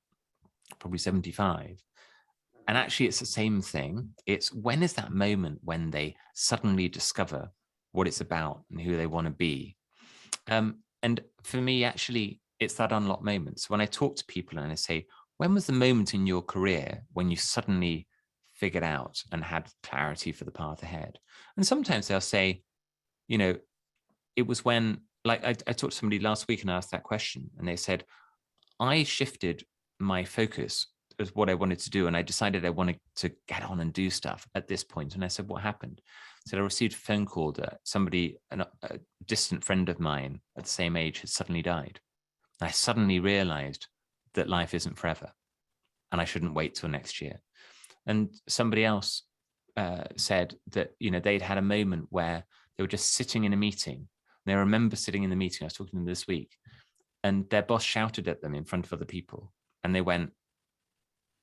probably 75. And actually, it's the same thing. It's when is that moment when they suddenly discover what it's about and who they want to be. And for me, actually, it's that unlock moment. So when I talk to people and I say, when was the moment in your career when you suddenly figured out and had clarity for the path ahead? And sometimes they'll say, it was when, like I talked to somebody last week and I asked that question and they said, I shifted my focus as what I wanted to do. And I decided I wanted to get on and do stuff at this point. And I said, what happened? I said, I received a phone call that somebody, a distant friend of mine at the same age had suddenly died. And I suddenly realized that life isn't forever and I shouldn't wait till next year. And somebody else said that, they'd had a moment where they were just sitting in a meeting. And they remember sitting in the meeting, I was talking to them this week, and their boss shouted at them in front of other people. And they went,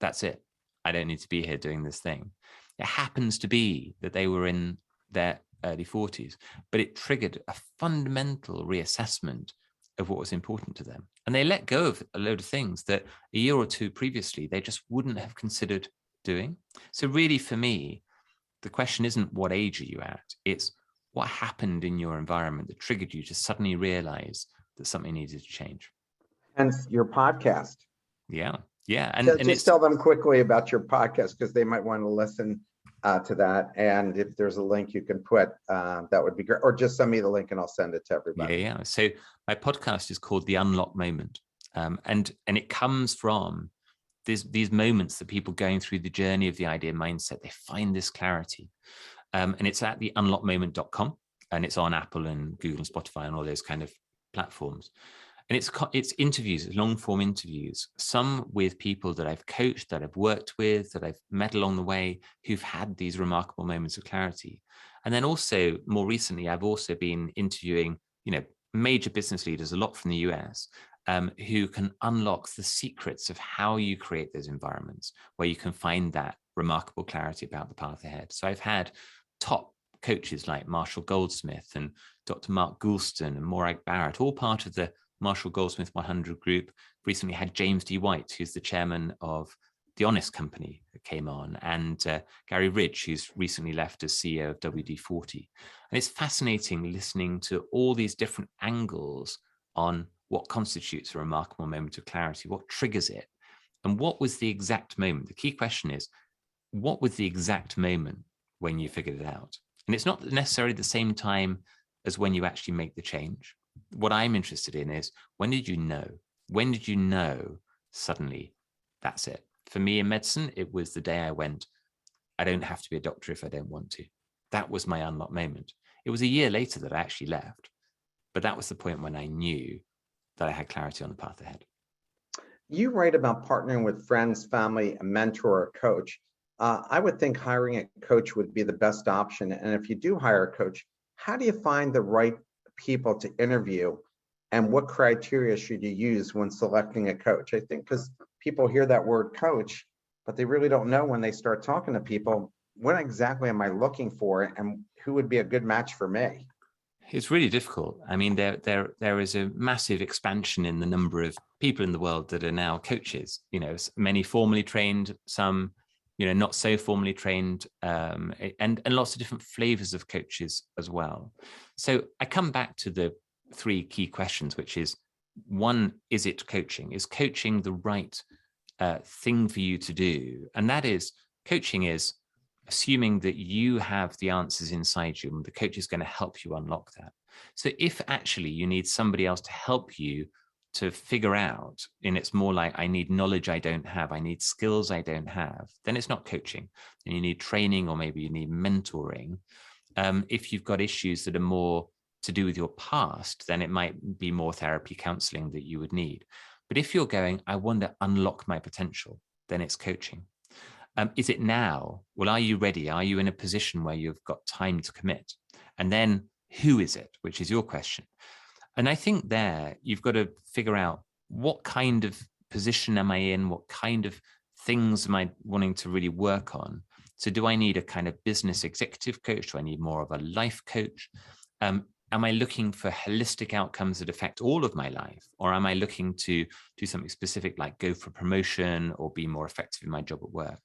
that's it. I don't need to be here doing this thing. It happens to be that they were in their early 40s, but it triggered a fundamental reassessment of what was important to them. And they let go of a load of things that a year or two previously, they just wouldn't have considered doing. So really for me, the question isn't what age are you at? It's what happened in your environment that triggered you to suddenly realize that something needed to change. Hence your podcast. Yeah. And just tell them quickly about your podcast because they might want to listen to that. And if there's a link you can put, that would be great. Or just send me the link and I'll send it to everybody. Yeah. So my podcast is called The Unlock Moment. And it comes from these moments that people going through the journey of the idea mindset, they find this clarity. And it's at theunlockmoment.com, and it's on Apple and Google and Spotify and all those kind of platforms. And it's interviews, long form interviews, some with people that I've coached, that I've worked with, that I've met along the way, who've had these remarkable moments of clarity. And then also more recently, I've also been interviewing, major business leaders, a lot from the US, who can unlock the secrets of how you create those environments where you can find that remarkable clarity about the path ahead. So I've had top coaches like Marshall Goldsmith and Dr. Mark Goulston and Morag Barrett, all part of the Marshall Goldsmith 100 Group. Recently had James D. White, who's the chairman of The Honest Company, that came on, and Gary Ridge, who's recently left as CEO of WD-40. And it's fascinating listening to all these different angles on what constitutes a remarkable moment of clarity, what triggers it, and what was the exact moment. The key question is, what was the exact moment when you figured it out? And it's not necessarily the same time as when you actually make the change. What I'm interested in is, when did you know? When did you know suddenly that's it? For me in medicine, it was the day I went, I don't have to be a doctor if I don't want to. That was my unlock moment. It was a year later that I actually left, but that was the point when I knew that I had clarity on the path ahead. You write about partnering with friends, family, a mentor, or a coach. I would think hiring a coach would be the best option. And if you do hire a coach, how do you find the right people to interview, and what criteria should you use when selecting a coach? I think because people hear that word coach, but they really don't know when they start talking to people, what exactly am I looking for and who would be a good match for me? It's really difficult. I mean, there is a massive expansion in the number of people in the world that are now coaches. You know, many formally trained, some, you know, not so formally trained, and lots of different flavors of coaches as well. So I come back to the three key questions, which is, one, is it coaching? Is coaching the right thing for you to do? And that is, coaching is assuming that you have the answers inside you and the coach is going to help you unlock that. So if actually you need somebody else to help you to figure out, and it's more like, I need knowledge I don't have, I need skills I don't have, then it's not coaching. And you need training, or maybe you need mentoring. If you've got issues that are more to do with your past, then it might be more therapy, counseling that you would need. But if you're going, I want to unlock my potential, then it's coaching. Is it now? Well, are you ready? Are you in a position where you've got time to commit? And then who is it, which is your question. And I think there you've got to figure out, what kind of position am I in? What kind of things am I wanting to really work on? So do I need a kind of business executive coach? Do I need more of a life coach? Am I looking for holistic outcomes that affect all of my life? Or am I looking to do something specific, like go for promotion or be more effective in my job at work?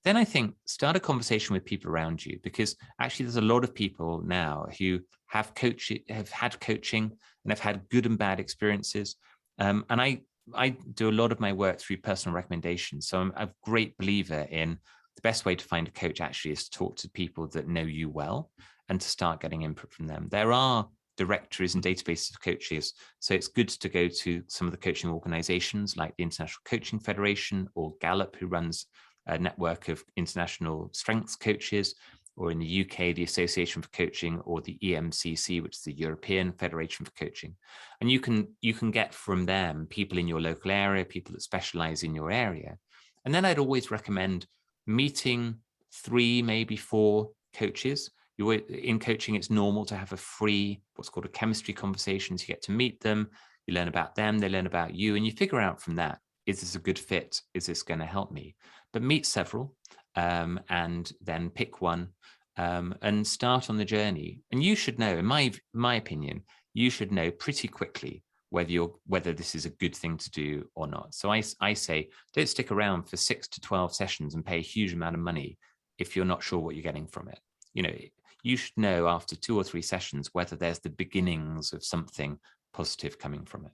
Then I think start a conversation with people around you, because actually there's a lot of people now who have had coaching and have had good and bad experiences. And I do a lot of my work through personal recommendations. So I'm a great believer in the best way to find a coach actually is to talk to people that know you well and to start getting input from them. There are directories and databases of coaches. So it's good to go to some of the coaching organizations like the International Coaching Federation, or Gallup, who runs a network of international strengths coaches, or in the UK, the Association for Coaching, or the EMCC, which is the European Federation for Coaching. And you can get from them people in your local area, people that specialize in your area. And then I'd always recommend meeting 3, maybe 4 coaches. In coaching, it's normal to have a free, what's called a chemistry conversation. So you get to meet them, you learn about them, they learn about you, and you figure out from that, is this a good fit? Is this going to help me? But meet several, and then pick one, and start on the journey. And you should know, in my opinion, you should know pretty quickly whether this is a good thing to do or not. So I say, don't stick around for 6 to 12 sessions and pay a huge amount of money if you're not sure what you're getting from it. You know, you should know after 2 or 3 sessions whether there's the beginnings of something positive coming from it.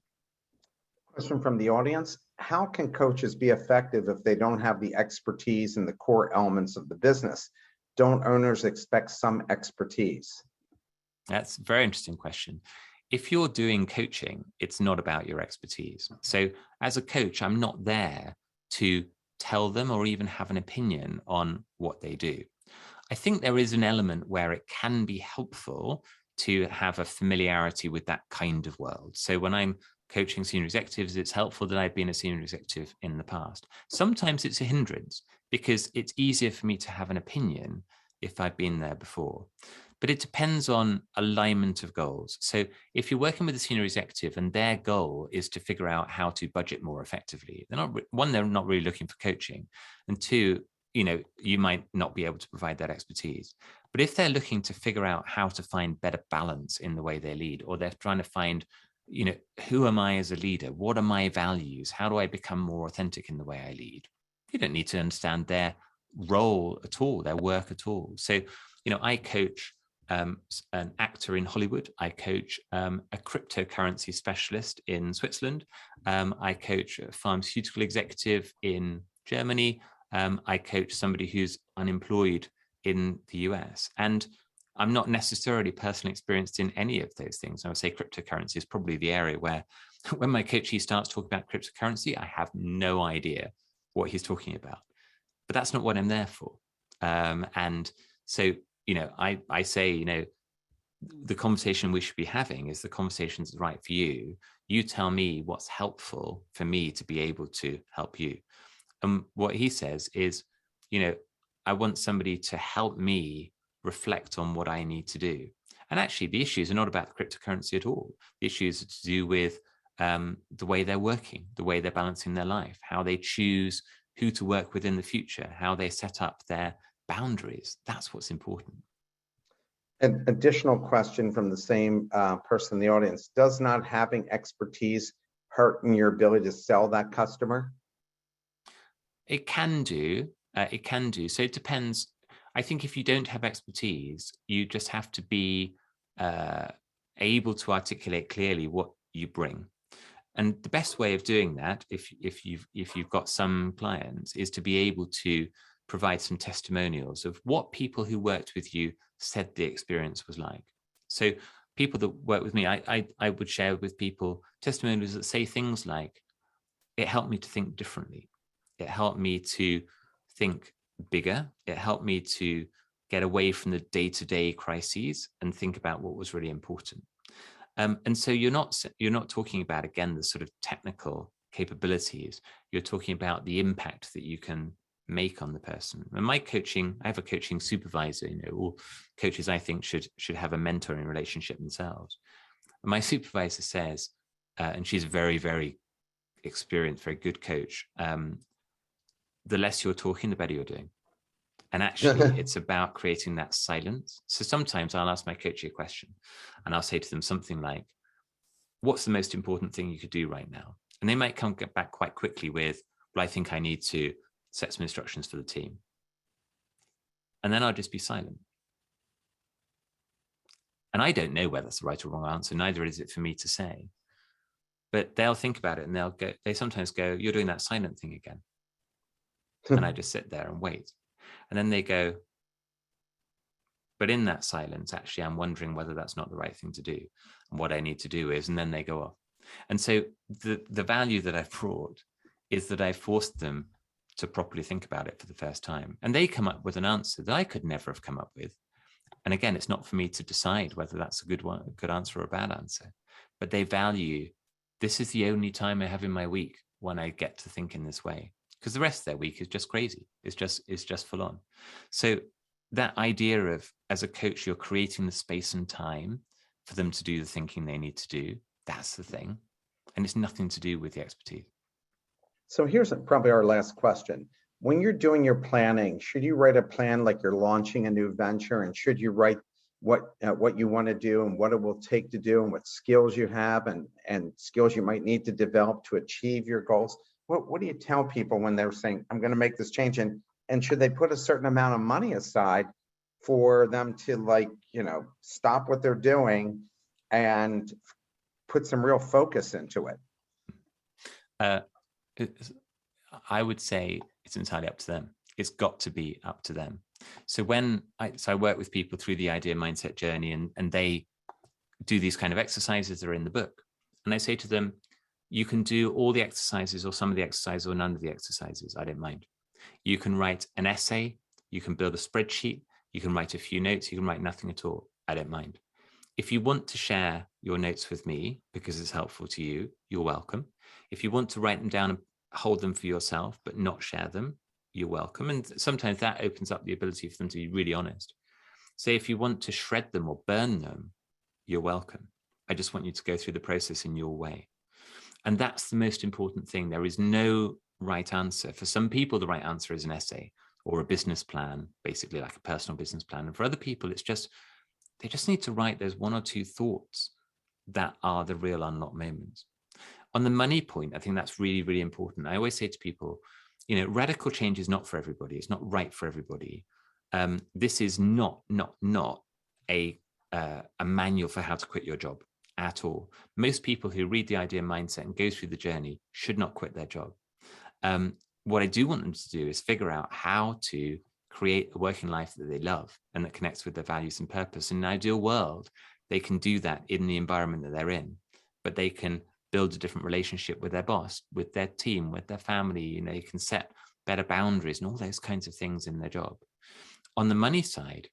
Question from the audience: how can coaches be effective if they don't have the expertise in the core elements of the business? Don't owners expect some expertise? That's a very interesting question. If you're doing coaching, it's not about your expertise. So as a coach, I'm not there to tell them or even have an opinion on what they do. I think there is an element where it can be helpful to have a familiarity with that kind of world. So when I'm coaching senior executives, it's helpful that I've been a senior executive in the past. Sometimes it's a hindrance because it's easier for me to have an opinion if I've been there before. But it depends on alignment of goals. So if you're working with a senior executive and their goal is to figure out how to budget more effectively, they're not really looking for coaching. And 2, you might not be able to provide that expertise. But if they're looking to figure out how to find better balance in the way they lead, or they're trying to find who am I as a leader? What are my values? How do I become more authentic in the way I lead? You don't need to understand their role at all, their work at all. So, I coach an actor in Hollywood. I coach a cryptocurrency specialist in Switzerland. I coach a pharmaceutical executive in Germany. I coach somebody who's unemployed in the US. And I'm not necessarily personally experienced in any of those things. I would say cryptocurrency is probably the area where when my coachee starts talking about cryptocurrency, I have no idea what he's talking about. But that's not what I'm there for. And so, I say, the conversation we should be having is the conversation that's right for you. You tell me what's helpful for me to be able to help you. And what he says is, I want somebody to help me reflect on what I need to do. And actually, the issues are not about the cryptocurrency at all. The issues are to do with the way they're working, the way they're balancing their life, how they choose who to work with in the future, how they set up their boundaries. That's what's important. An additional question from the same person in the audience. Does not having expertise hurt in your ability to sell that customer? It can do. It can do. So it depends. I think if you don't have expertise, you just have to be able to articulate clearly what you bring. And the best way of doing that, if you've got some clients, is to be able to provide some testimonials of what people who worked with you said the experience was like. So people that work with me, I would share with people testimonials that say things like, it helped me to think differently. It helped me to think bigger. It helped me to get away from the day-to-day crises and think about what was really important. And so you're not talking about, again, the sort of technical capabilities. You're talking about the impact that you can make on the person. And my coaching, I have a coaching supervisor. All coaches, I think, should have a mentoring relationship themselves. And my supervisor says, and she's a very, very experienced, very good coach. The less you're talking, the better you're doing. And actually, it's about creating that silence. So sometimes I'll ask my coach a question and I'll say to them something like, what's the most important thing you could do right now? And they might come back quite quickly with, well, I think I need to set some instructions for the team. And then I'll just be silent. And I don't know whether that's the right or wrong answer. Neither is it for me to say. But they'll think about it and they sometimes go, you're doing that silent thing again. And I just sit there and wait. And then they go, but in that silence, actually, I'm wondering whether that's not the right thing to do. And what I need to do is, and then they go off. And so the value that I've brought is that I've forced them to properly think about it for the first time. And they come up with an answer that I could never have come up with. And again, it's not for me to decide whether that's a good answer or a bad answer. But they value, this is the only time I have in my week when I get to think in this way. Because the rest of their week is just crazy. It's just full on. So that idea of, as a coach, you're creating the space and time for them to do the thinking they need to do. That's the thing. And it's nothing to do with the expertise. So here's probably our last question. When you're doing your planning, should you write a plan like you're launching a new venture? And should you write what you want to do and what it will take to do and what skills you have and skills you might need to develop to achieve your goals? What do you tell people when they're saying, I'm going to make this change? And should they put a certain amount of money aside for them to stop what they're doing and put some real focus into it? I would say it's entirely up to them. It's got to be up to them. So I work with people through the idea mindset journey, and they do these kind of exercises that are in the book. And I say to them, you can do all the exercises or some of the exercises or none of the exercises. I don't mind. You can write an essay. You can build a spreadsheet. You can write a few notes. You can write nothing at all. I don't mind. If you want to share your notes with me because it's helpful to you, you're welcome. If you want to write them down and hold them for yourself, but not share them, you're welcome. And sometimes that opens up the ability for them to be really honest. Say if you want to shred them or burn them, you're welcome. I just want you to go through the process in your way. And that's the most important thing. There is no right answer. For some people, the right answer is an essay or a business plan, basically like a personal business plan. And for other people, it's just, they just need to write those one or two thoughts that are the real unlock moments. On the money point, I think that's really, really important. I always say to people, radical change is not for everybody. It's not right for everybody. This is not a manual for how to quit your job at all. Most people who read the idea mindset and go through the journey should not quit their job. What I do want them to do is figure out how to create a working life that they love and that connects with their values and purpose. In an ideal world, they can do that in the environment that they're in, but they can build a different relationship with their boss, with their team, with their family. They can set better boundaries and all those kinds of things in their job. On the money side,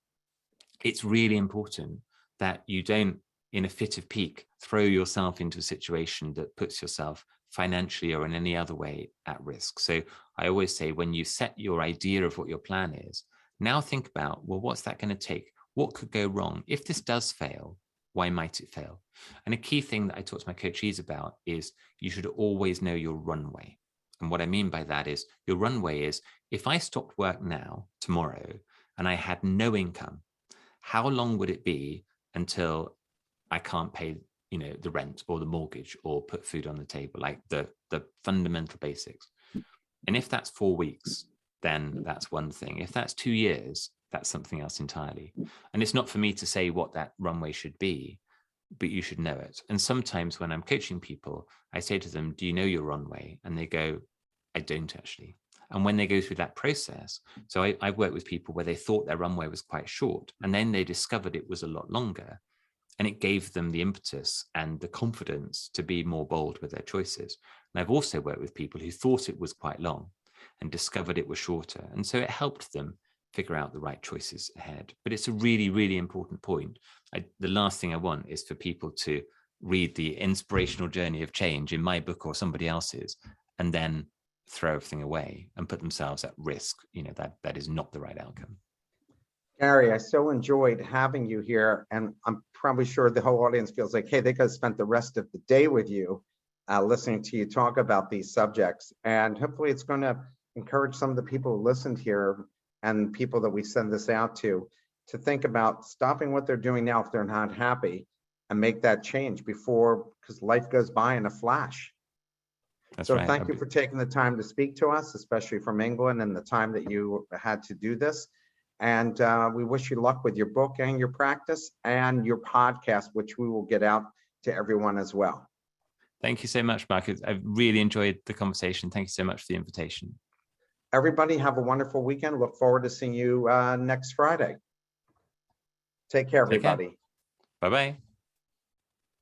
it's really important that you don't, in a fit of pique, throw yourself into a situation that puts yourself financially or in any other way at risk. So I always say, when you set your idea of what your plan is, now think about, well, what's that going to take? What could go wrong? If this does fail, why might it fail? And a key thing that I talk to my coachees about is you should always know your runway. And what I mean by that is, your runway is, if I stopped work now, tomorrow, and I had no income, how long would it be until I can't pay, the rent or the mortgage or put food on the table, like the fundamental basics? And if that's 4 weeks, then that's one thing. If that's 2 years, that's something else entirely. And it's not for me to say what that runway should be, but you should know it. And sometimes when I'm coaching people, I say to them, do you know your runway? And they go, I don't actually. And when they go through that process, so I've worked with people where they thought their runway was quite short, and then they discovered it was a lot longer. And it gave them the impetus and the confidence to be more bold with their choices. And I've also worked with people who thought it was quite long and discovered it was shorter. And so it helped them figure out the right choices ahead. But it's a really, really important point. The last thing I want is for people to read the inspirational journey of change in my book or somebody else's, and then throw everything away and put themselves at risk. That is not the right outcome. Gary, I so enjoyed having you here, and I'm probably sure the whole audience feels like, hey, they could have spent the rest of the day with you, listening to you talk about these subjects. And hopefully it's going to encourage some of the people who listened here and people that we send this out to think about stopping what they're doing now if they're not happy, and make that change before, because life goes by in a flash. That's right. Thank you for taking the time to speak to us, especially from England, and the time that you had to do this. And we wish you luck with your book and your practice and your podcast, which we will get out to everyone as well. Thank you so much, Mark. I've really enjoyed the conversation. Thank you so much for the invitation. Everybody have a wonderful weekend. Look forward to seeing you next Friday. Take care, everybody. Bye-bye.